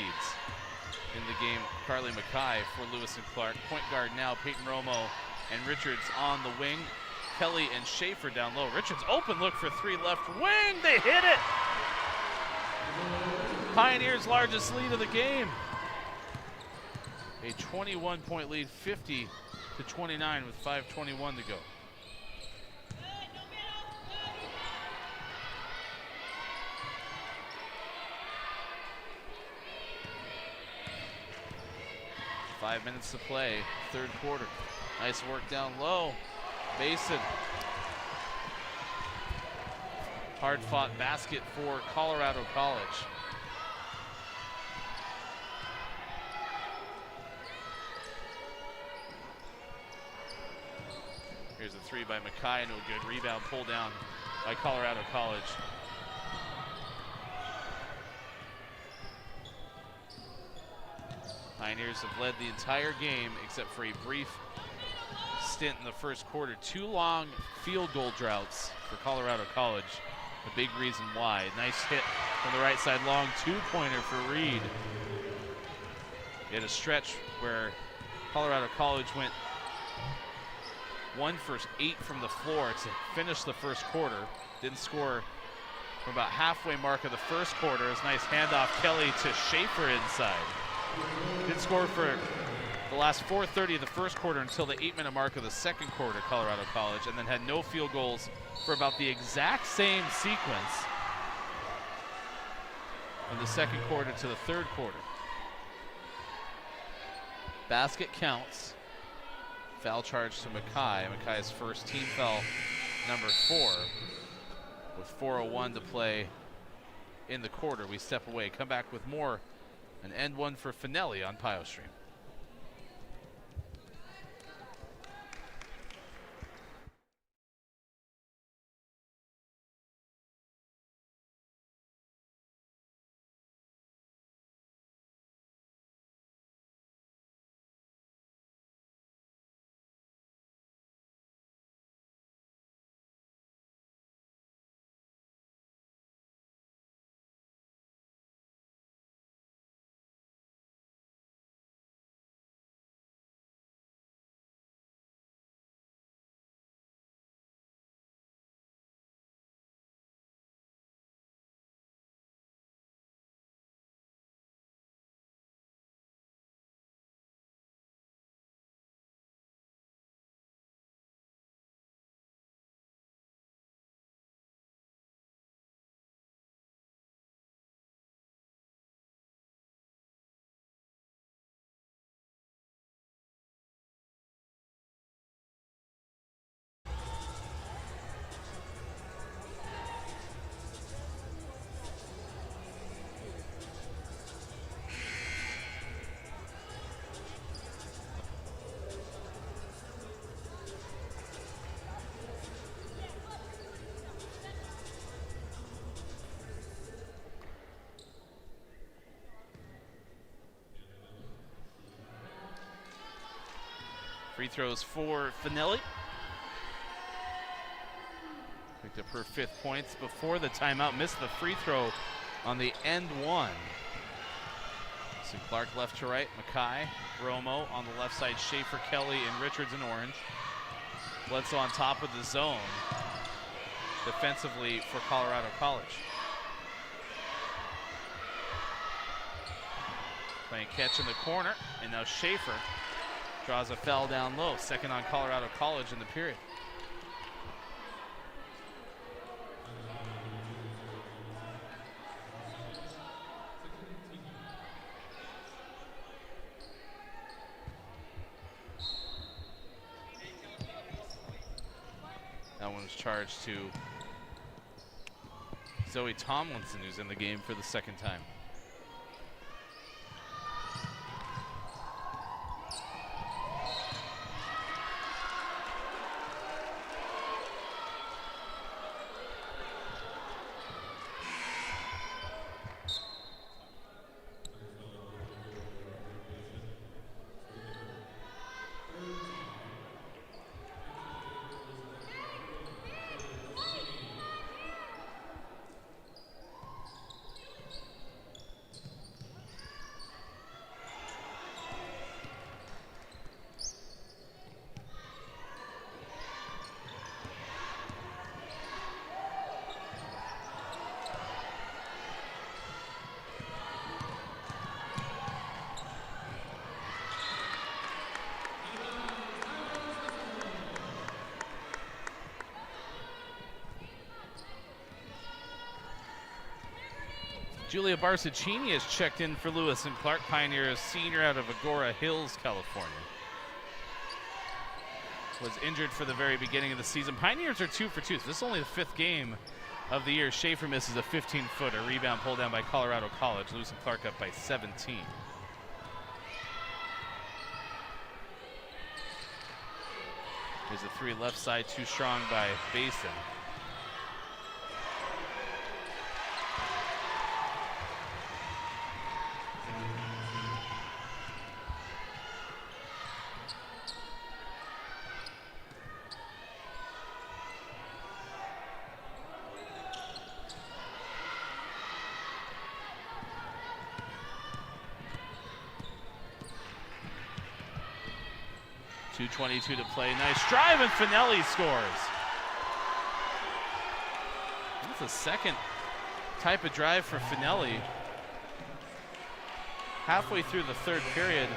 In the game, Carly Mackay for Lewis and Clark. Point guard now, Peyton Romo and Richards on the wing. Kelly and Schaefer down low. Richards open look for 3 left wing, they hit it! Pioneers' largest lead of the game. A 21-point lead, 50-29 with 5:21 to go. Five minutes to play, third quarter. Nice work down low. Basin. Hard-fought basket for Colorado College. Here's a 3 by Mackay, no good. Rebound pulled down by Colorado College. Pioneers have led the entire game except for a brief stint in the first quarter. 2 long field goal droughts for Colorado College. A big reason why. Nice hit from the right side, long 2-pointer for Reed. We had a stretch where Colorado College went 1 for 8 from the floor to finish the first quarter. Didn't score from about halfway mark of the first quarter. It's a nice handoff, Kelly to Schaefer inside. Didn't score for the last 4:30 of the first quarter until the 8-minute mark of the second quarter, Colorado College, and then had no field goals for about the exact same sequence from the second quarter to the third quarter. Basket counts. Foul charge to Mackay. Mackay's first team foul, number 4, with 4:01 to play in the quarter. We step away, come back with more. An end one for Finelli on Pios Stream. Free throws for Finelli. Picked up her 5th points before the timeout. Missed the free throw on the end one. So Clark left to right. Mackay, Romo on the left side. Schaefer, Kelly, and Richards in orange. Bledsoe on top of the zone defensively for Colorado College. Playing catch in the corner, and now Schaefer draws a foul down low. 2nd on Colorado College in the period. That one was charged to Zoe Tomlinson, who's in the game for the 2nd time. Julia Barsaccini has checked in for Lewis and Clark. Pioneer, a senior out of Agora Hills, California. Was injured for the very beginning of the season. Pioneers are 2 for 2. So this is only the 5th game of the year. Schaefer misses a 15-footer. Rebound pulled down by Colorado College. Lewis and Clark up by 17. There's a 3 left side, too strong by Basin. .22 to play. Nice drive, and Finelli scores. That's the 2nd type of drive for Finelli. Halfway through the 3rd period,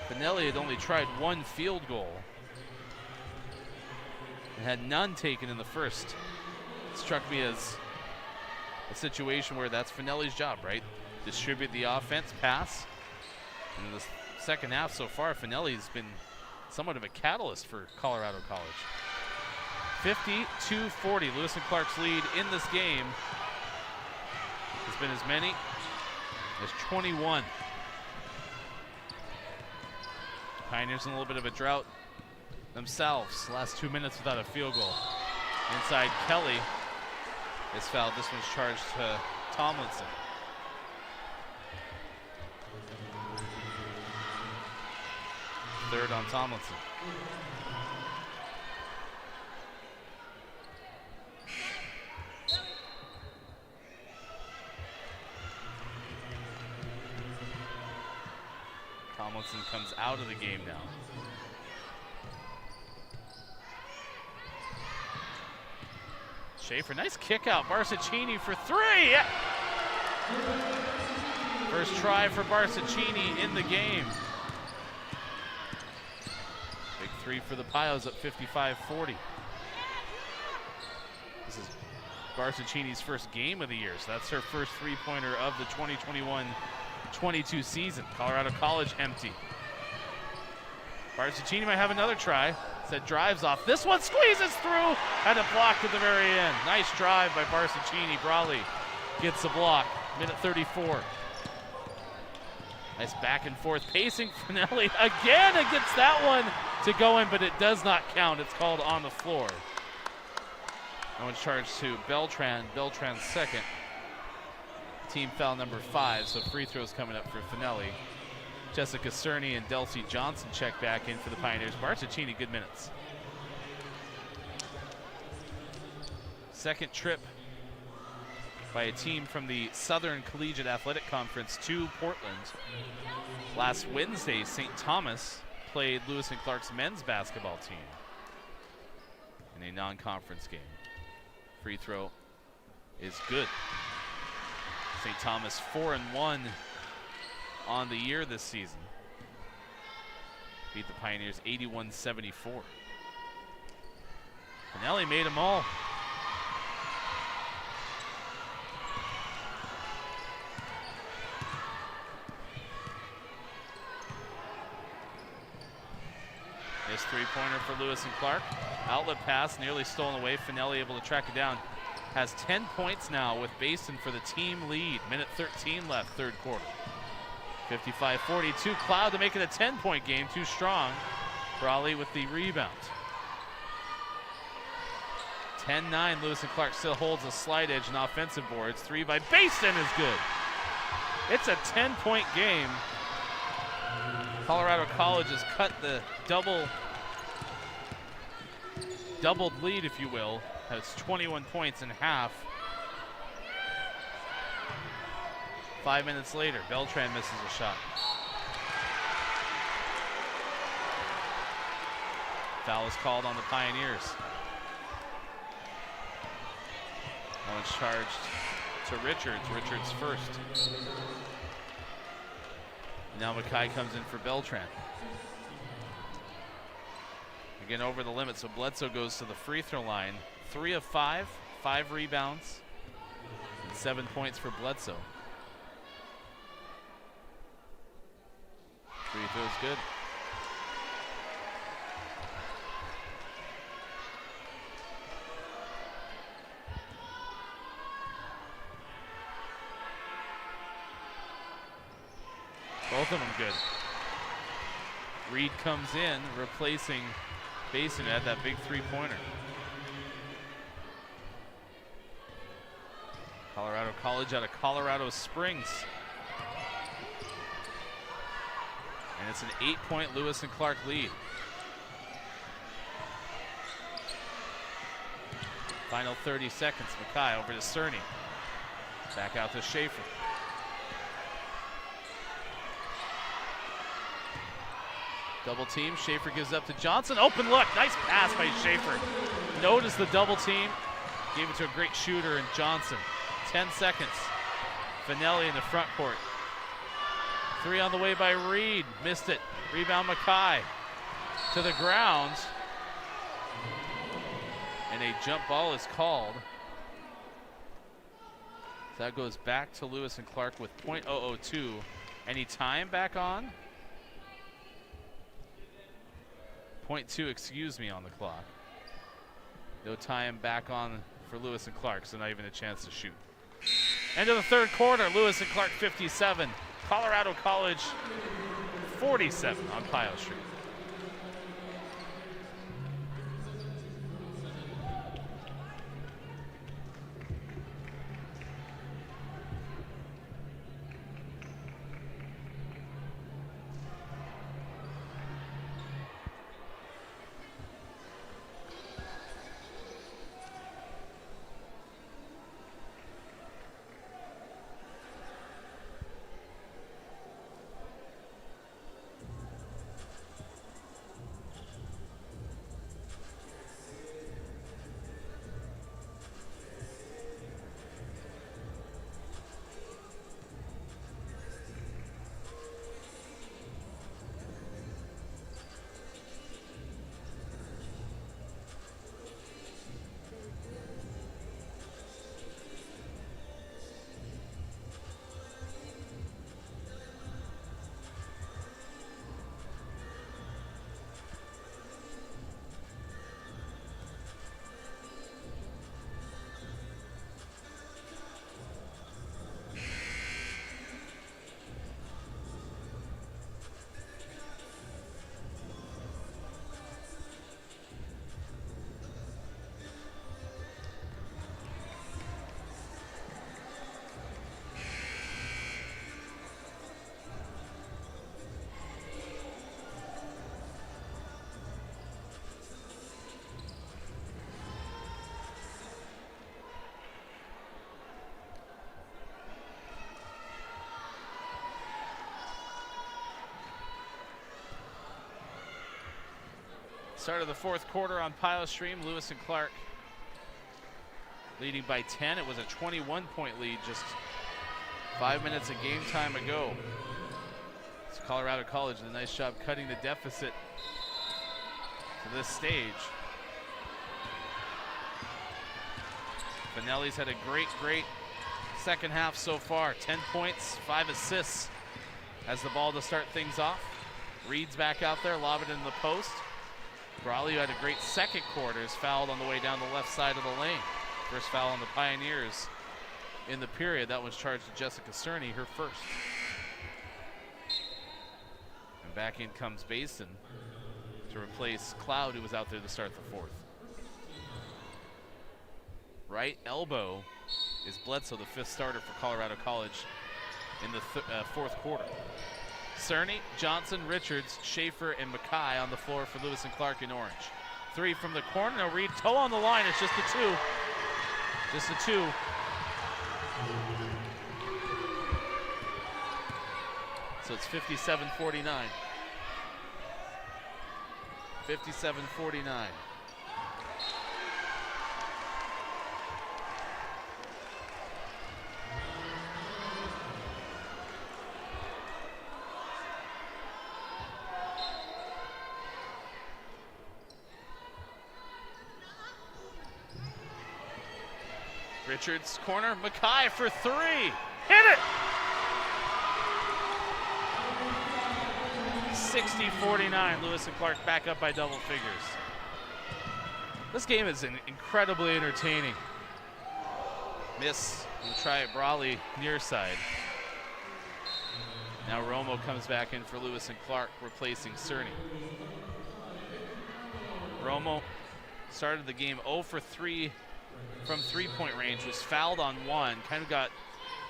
Finelli had only tried 1 field goal and had none taken in the 1st. It struck me as a situation where that's Finelli's job, right? Distribute the offense, pass. And in the 2nd half so far, Finelli's been somewhat of a catalyst for Colorado College. 52-40, Lewis and Clark's lead in this game has been as many as 21. Pioneers in a little bit of a drought themselves. Last 2 minutes without a field goal. Inside, Kelly is fouled. This one's charged to Tomlinson. Third on Tomlinson. Tomlinson comes out of the game now. Schaefer, nice kick out. Barsaccini for 3. First try for Barsaccini in the game. Big 3 for the Pios at 55-40. This is Barsaccini's first game of the year, so that's her first 3-pointer of the 2021-22 season. Colorado College empty. Barsaccini might have another try. Said drives off. This one squeezes through, had it blocked at the very end. Nice drive by Barsaccini. Brawley gets the block. Minute 34. Nice back and forth pacing. Finelli again, it gets that one to go in, but it does not count. It's called on the floor. That one's charged to Beltran. Beltran's 2nd. Team foul number 5, so free throws coming up for Finelli. Jessica Cerny and Delcy Johnson check back in for the Pioneers. Bartocini, good minutes. Second trip by a team from the Southern Collegiate Athletic Conference to Portland. Last Wednesday, St. Thomas played Lewis and Clark's men's basketball team in a non-conference game. Free throw is good. St. Thomas 4-1 on the year this season. Beat the Pioneers 81-74. Pinelli made them all. This three-pointer for Lewis and Clark. Outlet pass nearly stolen away. Finelli able to track it down. Has 10 points now with Basin for the team lead. Minute 13 left, third quarter. 55-42. Cloud to make it a 10-point game. Too strong. Brawley with the rebound. 10-9. Lewis and Clark still holds a slight edge in offensive boards. Three by Basin is good. It's a 10-point game. Colorado College has cut the doubled lead, if you will. Has 21 points in half. 5 minutes later, Beltran misses a shot. Foul is called on the Pioneers. One's charged to Richards. Richards first. Now Mackay comes in for Beltran. Again over the limit, so Bledsoe goes to the free throw line. 3 of 5, 5 rebounds, and 7 points for Bledsoe. Free throw's good. Both of them good. Reed comes in, replacing Basin at that big three-pointer. Colorado College out of Colorado Springs. And it's an 8-point Lewis and Clark lead. Final 30 seconds. Mackay over to Cerny. Back out to Schaefer. Double team. Schaefer gives up to Johnson. Open look. Nice pass by Schaefer. Notice the double team. Gave it to a great shooter in Johnson. 10 seconds. Finelli in the front court. Three on the way by Reed. Missed it. Rebound Mackay. To the ground. And a jump ball is called. So that goes back to Lewis and Clark with .002. Any time back on? .2, excuse me, on the clock. No time back on for Lewis and Clark, so not even a chance to shoot. End of the third quarter, Lewis and Clark 57. Colorado College 47 on Pios Street. Start of the fourth quarter on Pios Stream. Lewis and Clark leading by 10. It was a 21-point lead just 5 minutes of game time ago. It's Colorado College did a nice job cutting the deficit to this stage. Finelli's had a great second half so far. 10 points, 5 assists. Has the ball to start things off. Reed's back out there, lob it into the post. Brawley, who had a great second quarter, is fouled on the way down the left side of the lane. First foul on the Pioneers in the period. That was charged to Jessica Cerny, her first. And back in comes Basin to replace Cloud, who was out there to start the fourth. Right elbow is Bledsoe, the fifth starter for Colorado College in the fourth quarter. Cerny, Johnson, Richards, Schaefer, and Mackay on the floor for Lewis and Clark in orange. Three from the corner. No, Reed, toe on the line. It's just a two. Just a two. So it's 57-49. 57-49. Richards corner, Mackay for three. Hit it! 60-49, Lewis and Clark back up by double figures. This game is incredibly entertaining. Miss, we'll try it, Brawley near side. Now Romo comes back in for Lewis and Clark, replacing Cerny. Romo started the game 0 for 3 from three-point range, was fouled on one, kind of got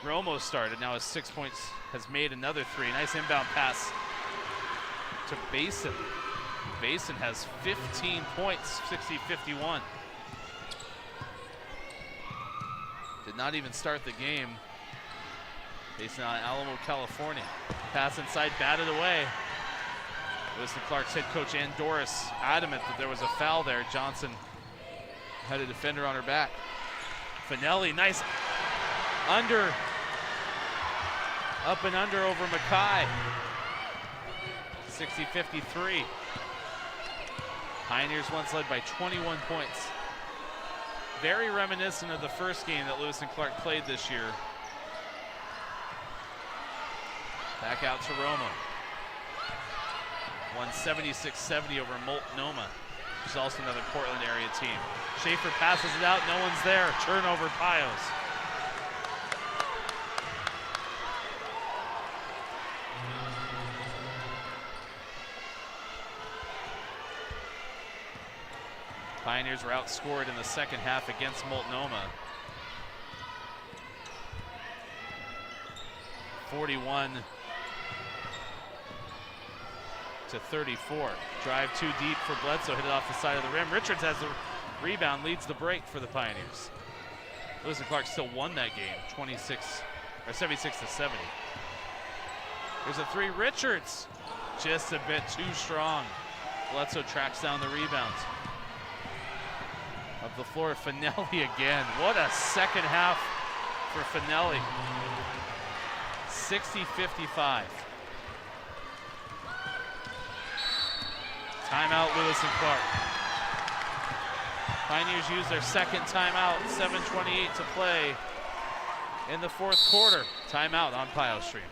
Romo started. Now his 6 points has made another three. Nice inbound pass to Basin. Basin has 15 points, 60-51. Did not even start the game. Basin out of Alamo, California. Pass inside, batted away. Lewis and Clark's head coach Ann Doris adamant that there was a foul there. Johnson had a defender on her back. Finelli, nice under, up and under over Mackay. 60-53. Pioneers once led by 21 points. Very reminiscent of the first game that Lewis and Clark played this year. Back out to Romo. Won 76-70 over Multnomah, which is also another Portland area team. Schaefer passes it out, no one's there. Turnover, Pios. Pioneers were outscored in the second half against Multnomah. 41-34. Drive too deep for Bledsoe, hit it off the side of the rim. Richards has the rebound, leads the break for the Pioneers. Lewis and Clark still won that game, 76-70. There's a three, Richards. Just a bit too strong. Bledsoe tracks down the rebound. Of the floor, Finelli again. What a second half for Finelli. 60-55. Timeout, Lewis and Clark. Pioneers use their second timeout, 7:28 to play in the fourth quarter. Timeout on Pios Stream.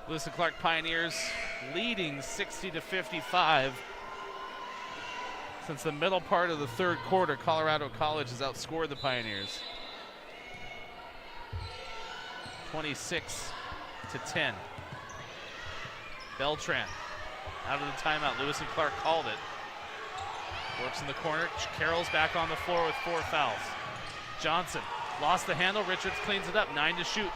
Lewis and Clark Pioneers leading 60-55. Since the middle part of the third quarter, Colorado College has outscored the Pioneers 26-10. Beltran out of the timeout. Lewis and Clark called it. Works in the corner. Carroll's back on the floor with 4 fouls. Johnson lost the handle. Richards cleans it up. 9 to shoot.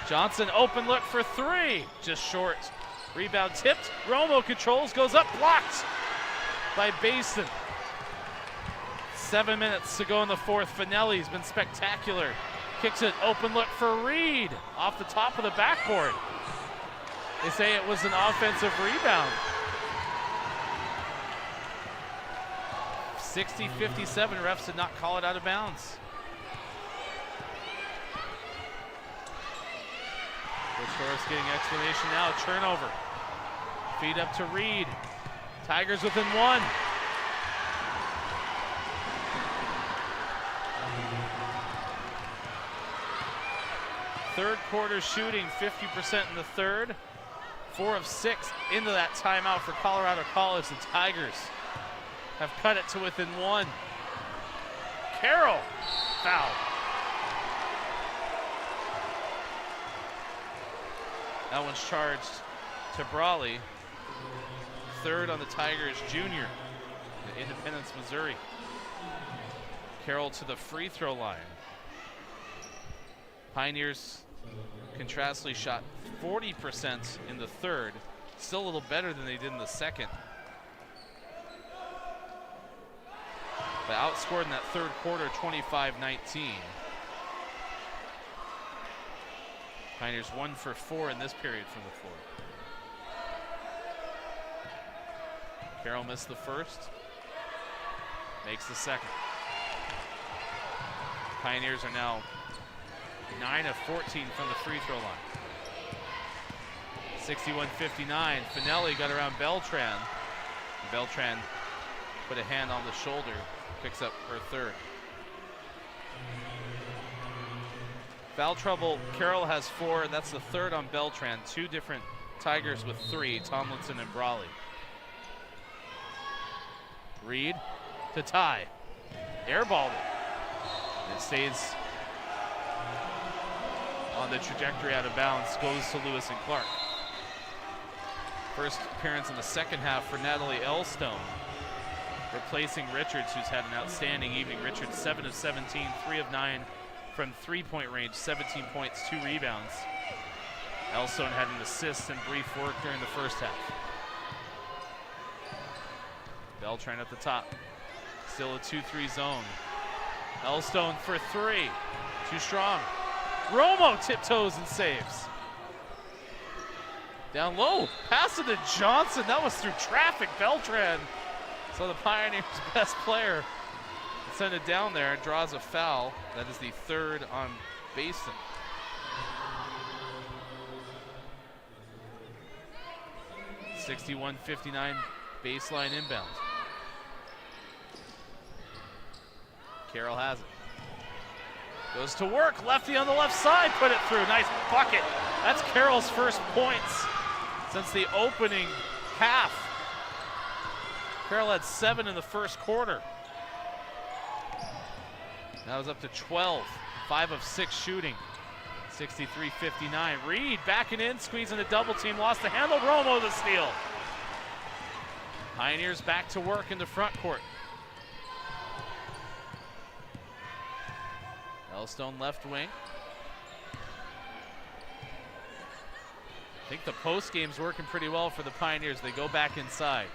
Johnson, open look for 3. Just short. Rebound tipped. Romo controls, goes up, blocked by Basin. 7 minutes to go in the fourth. Finelli's been spectacular. Kicks it, open look for Reed. Off the top of the backboard. They say it was an offensive rebound. 60-57, refs did not call it out of bounds. Coach Forrest getting explanation now, turnover. Feed up to Reed. Tigers within 1. Third quarter shooting, 50% in the third. 4 of 6 into that timeout for Colorado College. The Tigers have cut it to within 1. Carroll, foul. That one's charged to Brawley. Third on the Tigers, junior, in Independence, Missouri. Carroll to the free throw line. Pioneers contrastly shot 40% in the third, still a little better than they did in the second. But outscored in that third quarter, 25-19. Pioneers 1 for 4 in this period from the floor. Carroll missed the first, makes the second. Pioneers are now 9 of 14 from the free throw line. 61-59, Finelli got around Beltran. Beltran put a hand on the shoulder, picks up her third. Foul trouble, Carroll has 4, that's the third on Beltran. 2 different Tigers with 3, Tomlinson and Brawley. Reed to tie, airballed it. It stays on the trajectory out of bounds, goes to Lewis and Clark. First appearance in the second half for Natalie Elstone, replacing Richards, who's had an outstanding evening. Richards 7 of 17, 3 of 9 from 3-point range, 17 points, 2 rebounds. Elstone had an assist and brief work during the first half. Beltran at the top, still a 2-3 zone. Elstone for 3, too strong. Romo tiptoes and saves. Down low, pass it to Johnson. That was through traffic. Beltran, so the Pioneers' best player, send it down there and draws a foul. That is the third on Basin. (61-59) baseline inbound. Carroll has it. Goes to work, lefty on the left side, put it through, nice bucket. That's Carroll's first points since the opening half. Carroll had 7 in the first quarter. Now it's up to 12, 5 of 6 shooting. 63-59, Reed backing in, squeezing a double team, lost the handle, Romo the steal. Pioneers back to work in the front court. Elstone left wing. I think the post game's working pretty well for the Pioneers. They go back inside.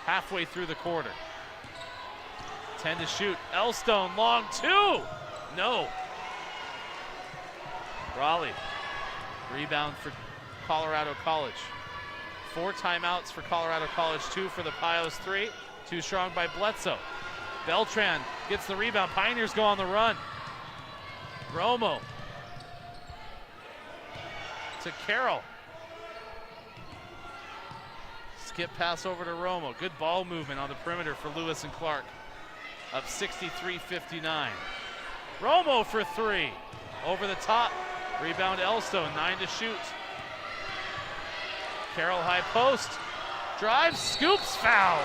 Halfway through the quarter. 10 to shoot. Elstone, long 2. No. Raleigh. Rebound for Colorado College. 4 timeouts for Colorado College, 2 for the Pios, 3. Too strong by Bledsoe. Beltran gets the rebound. Pioneers go on the run. Romo to Carroll. Skip pass over to Romo. Good ball movement on the perimeter for Lewis and Clark. Up 63-59. Romo for 3. Over the top. Rebound Elstone, 9 to shoot. Carroll high post. Drives, scoops, foul.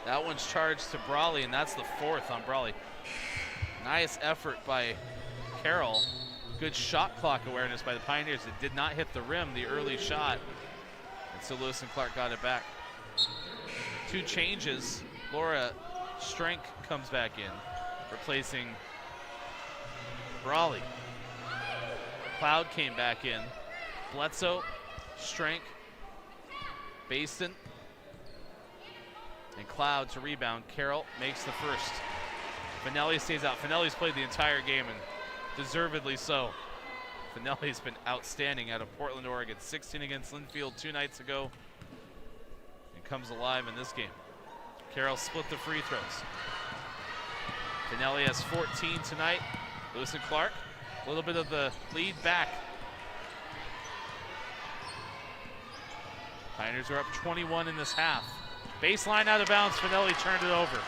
That one's charged to Brawley, and that's the 4th on Brawley. Nice effort by Carroll. Good shot clock awareness by the Pioneers. It did not hit the rim, the early shot. And so Lewis and Clark got it back. 2 changes. Laura Strank comes back in, replacing Brawley. Cloud came back in. Bledsoe, Strank, Baston, and Cloud to rebound. Carroll makes the first. Finelli stays out. Finelli's played the entire game, and deservedly so. Finelli's been outstanding out of Portland, Oregon. 16 against Linfield 2 nights ago, and comes alive in this game. Carroll split the free throws. Finelli has 14 tonight. Lewis and Clark, a little bit of the lead back. Pioneers are up 21 in this half. Baseline out of bounds, Finelli turned it over.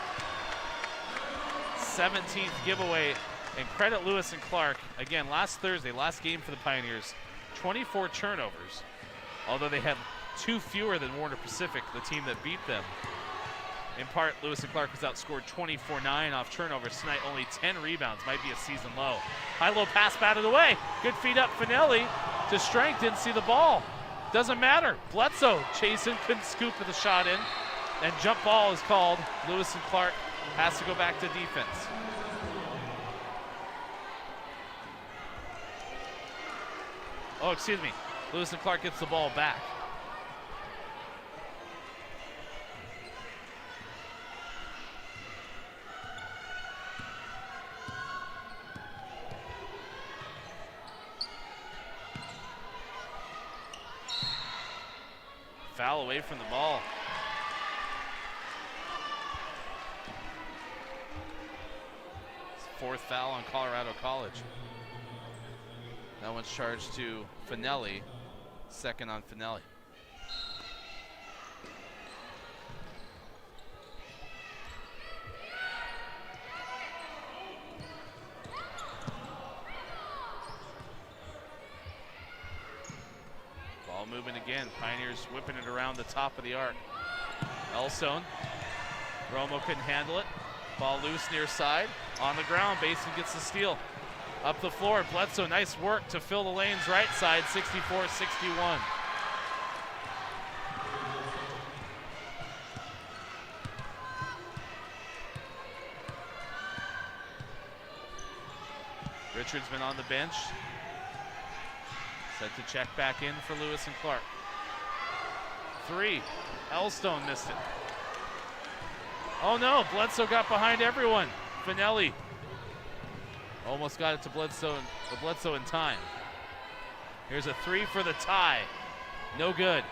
17th giveaway, and credit Lewis and Clark. Again, last Thursday, last game for the Pioneers, 24 turnovers, although they had 2 fewer than Warner Pacific, the team that beat them. In part, Lewis and Clark was outscored 24-9 off turnovers tonight, only 10 rebounds, might be a season low. High-low pass batted away. Good feed up, Finelli to Strank, didn't see the ball. Doesn't matter. Bledsoe chasing, couldn't scoop with the shot in, and jump ball is called. Lewis and Clark has to go back to defense. Oh, excuse me. Lewis and Clark gets the ball back. Foul away from the ball. Fourth foul on Colorado College. That one's charged to Finelli. Second on Finelli. Ball moving again. Pioneers whipping it around the top of the arc. Elstone. Romo couldn't handle it. Ball loose near side. On the ground, Basin gets the steal. Up the floor, Bledsoe, nice work to fill the lanes right side, 64-61. Richard's been on the bench. Set to check back in for Lewis and Clark. 3, Elstone missed it. Oh no, Bledsoe got behind everyone. Finelli almost got it to Bledsoe in time. Here's a 3 for the tie. No good.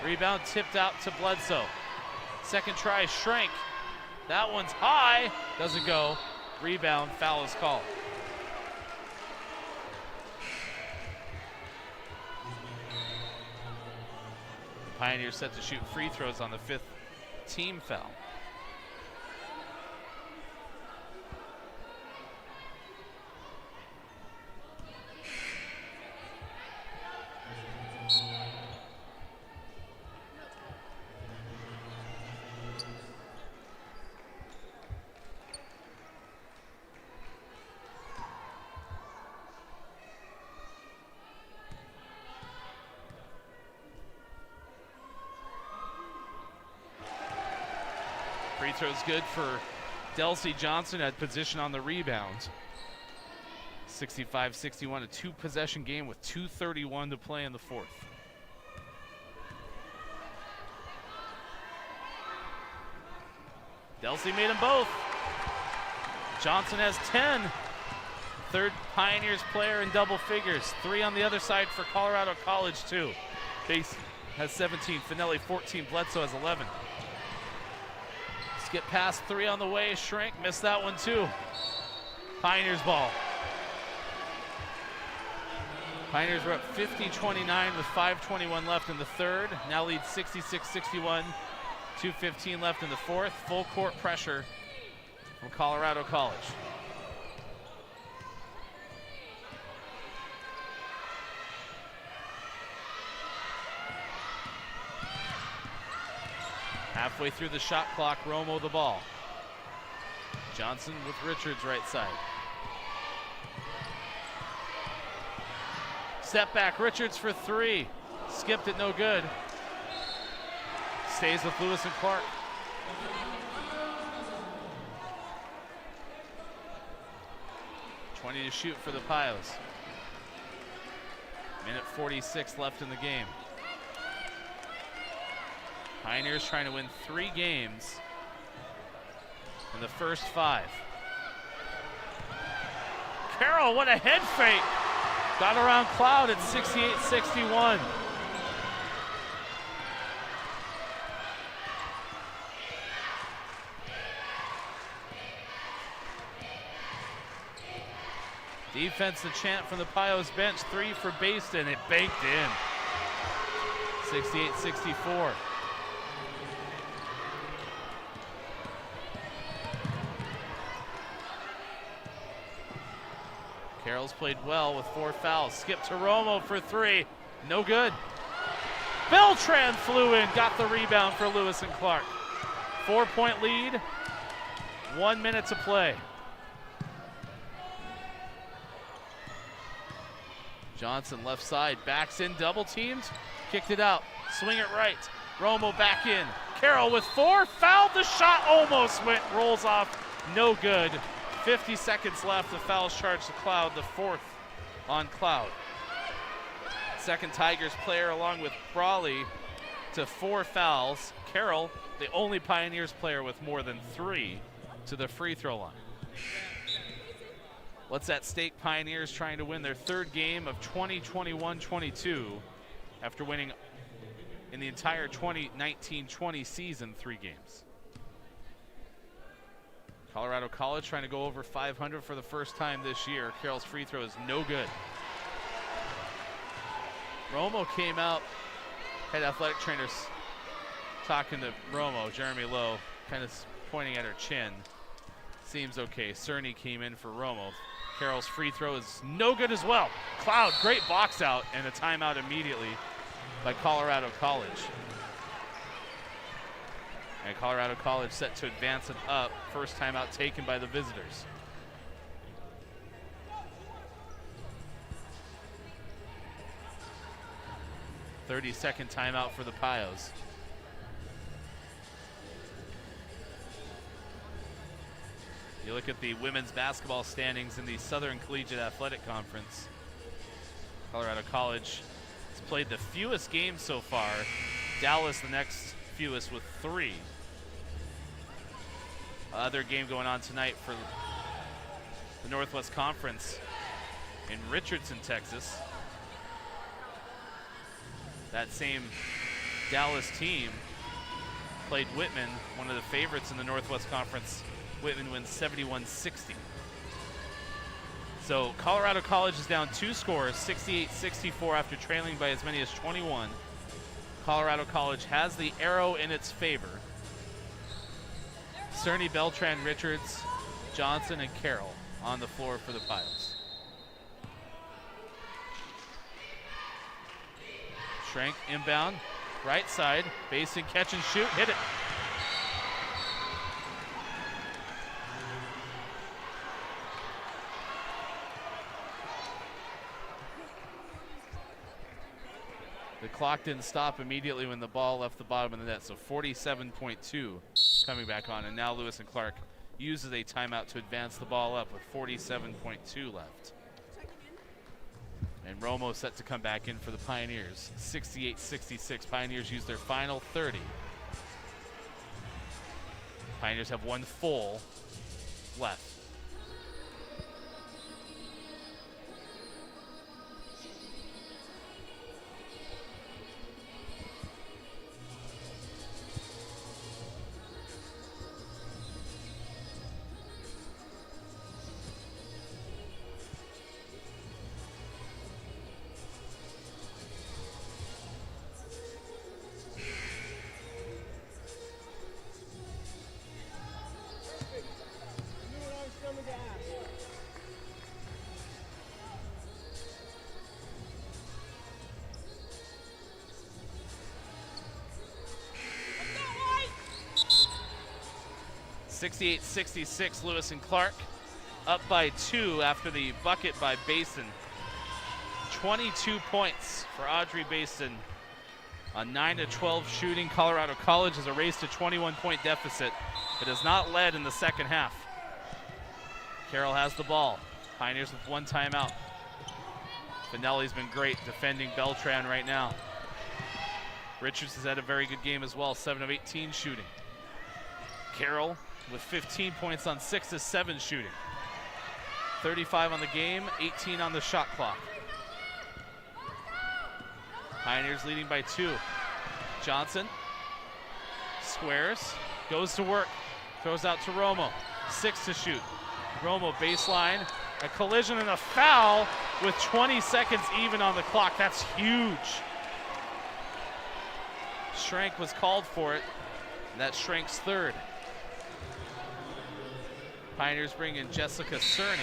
Rebound tipped out to Bledsoe. Second try, Schrank. That one's high. Doesn't go. Rebound, foul is called. The Pioneers set to shoot free throws on the 5th team foul. Free throw's good for Delcy Johnson at position on the rebound. 65-61, a 2-possession game with 2:31 to play in the 4th. Delcy made them both. Johnson has 10. Third Pioneers player in double figures. 3 on the other side for Colorado College too. Base has 17, Finelli 14, Bledsoe has 11. Skip past 3 on the way, Schrank missed that one too. Pioneers ball. Pioneers were up 50-29 with 5:21 left in the 3rd. Now lead 66-61, 2:15 left in the 4th. Full court pressure from Colorado College. Halfway through the shot clock, Romo the ball. Johnson with Richards right side. Step back, Richards for three. Skipped it, no good. Stays with Lewis and Clark. .20 to shoot for the Pios. Minute 46 left in the game. Pioneers trying to win 3 games in the first 5. Carroll, what a head fake. Got around Cloud at 68-61. Defense the chant from the Pios bench. 3 for Baston. It banked in. 68-64. Carroll's played well with 4 fouls. Skip to Romo for 3. No good. Beltran flew in. Got the rebound for Lewis and Clark. 4-point lead. 1 minute to play. Johnson left side, backs in, double teamed, kicked it out, swing it right. Romo back in. Carroll with 4, fouled, the shot almost went, rolls off, no good. 50 seconds left, the foul's charged to Cloud, the 4th on Cloud. Second Tigers player along with Brawley to 4 fouls. Carroll, the only Pioneers player with more than 3 to the free throw line. What's at stake? Pioneers trying to win their 3rd game of 2021-22 after winning in the entire 2019-20 season 3 games. Colorado College trying to go over 500 for the first time this year. Carroll's free throw is no good. Romo came out, head athletic trainers talking to Romo, Jeremy Lowe, kind of pointing at her chin. Seems okay. Cerny came in for Romo. Carroll's free throw is no good as well. Cloud, great box out and a timeout immediately by Colorado College. And Colorado College set to advance it up. First timeout taken by the visitors. .30-second timeout for the Pios. You look at the women's basketball standings in the Southern Collegiate Athletic Conference. Colorado College has played the fewest games so far. Dallas the next fewest with 3. Other game going on tonight for the Northwest Conference in Richardson, Texas. That same Dallas team played Whitman, one of the favorites in the Northwest Conference. Whitman wins 71-60. So Colorado College is down 2 scores, 68-64 after trailing by as many as 21. Colorado College has the arrow in its favor. Cerny, Beltran, Richards, Johnson, and Carroll on the floor for the Pios. Schrank inbound, right side, Basin catch and shoot, hit it. The clock didn't stop immediately when the ball left the bottom of the net, so 47.2 coming back on, and now Lewis and Clark uses a timeout to advance the ball up with 47.2 left. And Romo set to come back in for the Pioneers. 68-66. Pioneers use their final 30. Pioneers have 1 full left. 68-66, Lewis and Clark up by 2 after the bucket by Basin. 22 points for Audrey Basin on 9-12 shooting. Colorado College has erased a 21-point deficit, but has not led in the second half. Carroll has the ball. Pioneers with 1 timeout. Finelli's been great defending Beltran right now. Richards has had a very good game as well, 7 of 18 shooting. Carroll with 15 points on 6 of 7 shooting. 35 on the game, 18 on the shot clock. Pioneers leading by 2. Johnson squares, goes to work, throws out to Romo. 6 to shoot. Romo baseline, a collision and a foul with 20 seconds even on the clock. That's huge. Schrank was called for it, and that's Schrank's 3rd. Pioneers bring in Jessica Cerny.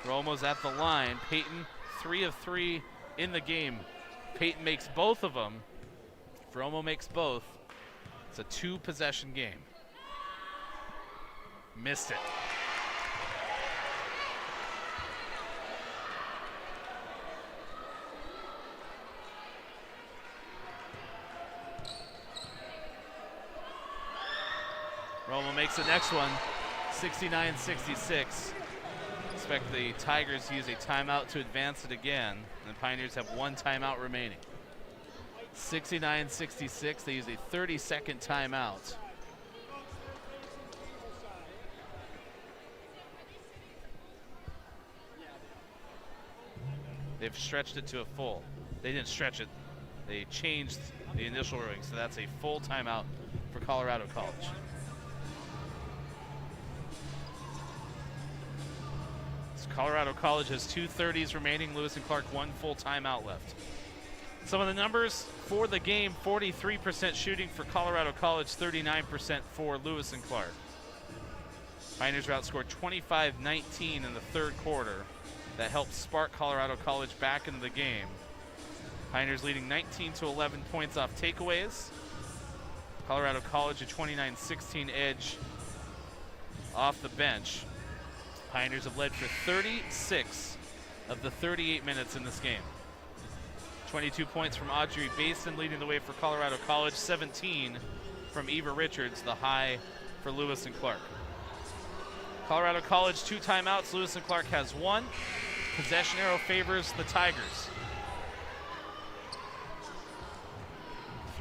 Romo's at the line. Peyton, 3 of 3 in the game. Peyton makes both of them. If Romo makes both, it's a 2-possession game. Missed it. Romo makes the next one, 69-66. Expect the Tigers to use a timeout to advance it again. And the Pioneers have 1 timeout remaining. 69-66, they use a 30-second timeout. They've stretched it to a full. They didn't stretch it. They changed the initial ruling, so that's a full timeout for Colorado College. Colorado College has 2 30s remaining. Lewis and Clark 1 full timeout left. Some of the numbers for the game: 43% shooting for Colorado College, 39% for Lewis and Clark. Pioneers were outscored 25-19 in the 3rd quarter. That helped spark Colorado College back into the game. Pioneers leading 19-11 points off takeaways. Colorado College a 29-16 edge off the bench. Pioneers have led for 36 of the 38 minutes in this game. 22 points from Audrey Basin leading the way for Colorado College, 17 from Eva Richards, the high for Lewis and Clark. Colorado College 2 timeouts, Lewis and Clark has 1. Possession arrow favors the Tigers.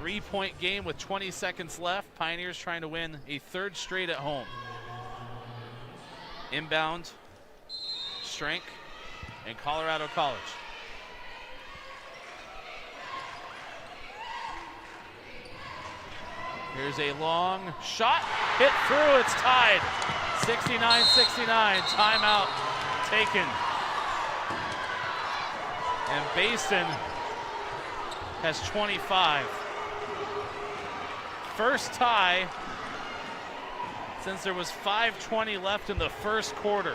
3-point game with 20 seconds left. Pioneers trying to win a 3rd straight at home. Inbound, Schrank, and Colorado College. Here's a long shot, hit through, it's tied. 69-69, timeout taken. And Basin has 25. First tie since there was 5:20 left in the 1st quarter.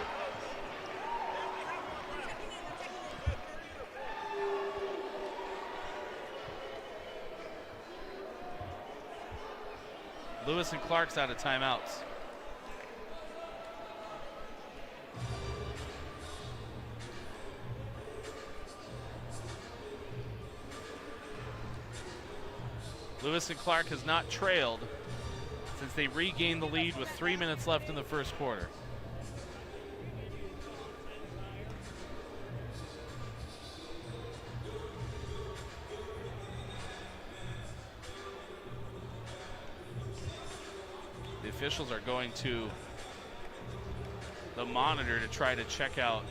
Lewis and Clark's out of timeouts. Lewis and Clark has not trailed since they regained the lead with 3 minutes left in the 1st quarter. The officials are going to the monitor to try to check out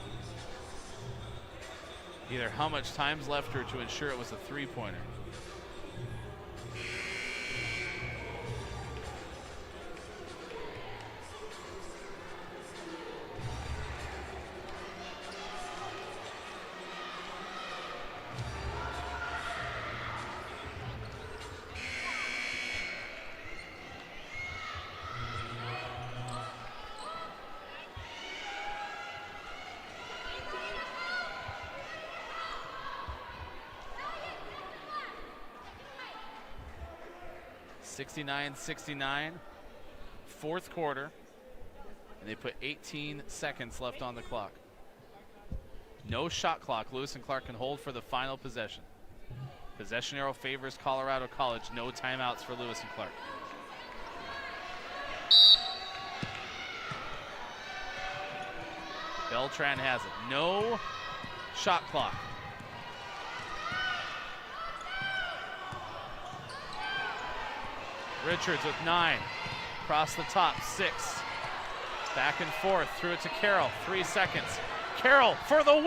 either how much time's left or to ensure it was a 3-pointer. 69-69, fourth quarter, and they put 18 seconds left on the clock. No shot clock. Lewis and Clark can hold for the final possession. Possession arrow favors Colorado College. No timeouts for Lewis and Clark. Beltran has it. No shot clock. Richards with 9. Across the top, 6. Back and forth, threw it to Carroll. 3 seconds. Carroll for the win!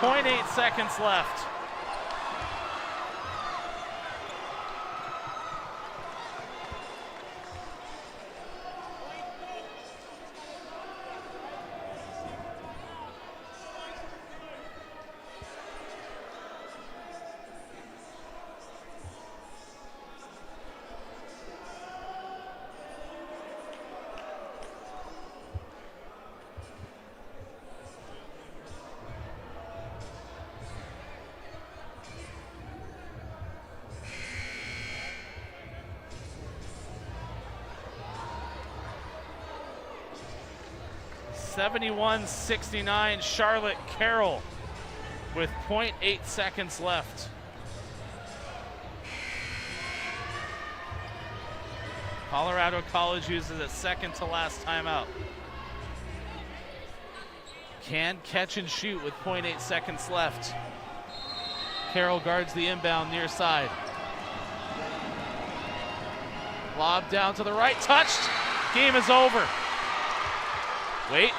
.8 seconds left. .71-69, Charlotte Carroll with .8 seconds left. Colorado College uses its second to last timeout. Can catch and shoot with .8 seconds left. Carroll guards the inbound near side. Lob down to the right, touched. Game is over. Wait.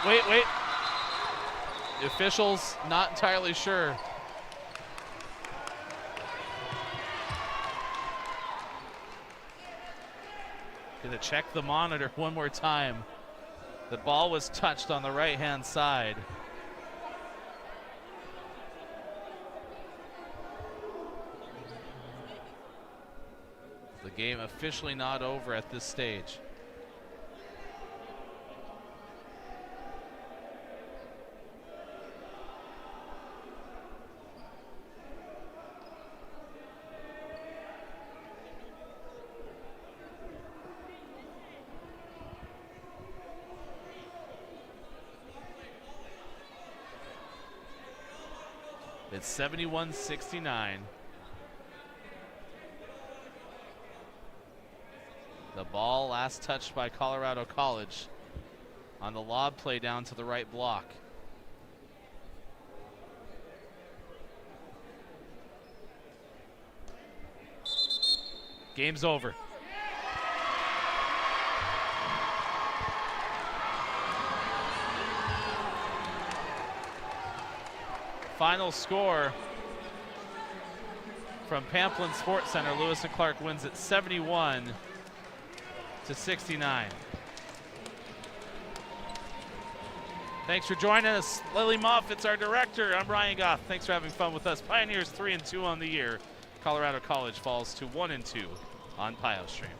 The officials not entirely sure. Gonna check the monitor one more time. The ball was touched on the right-hand side. The game officially not over at this stage. It's 71-69. The ball last touched by Colorado College on the lob play down to the right block. Game's over. Final score from Pamplin Sports Center. Lewis and Clark wins at 71-69. Thanks for joining us. Lily Moffitt's our director. I'm Ryan Goff. Thanks for having fun with us. Pioneers 3-2 on the year. Colorado College falls to 1-2 on Pios Stream.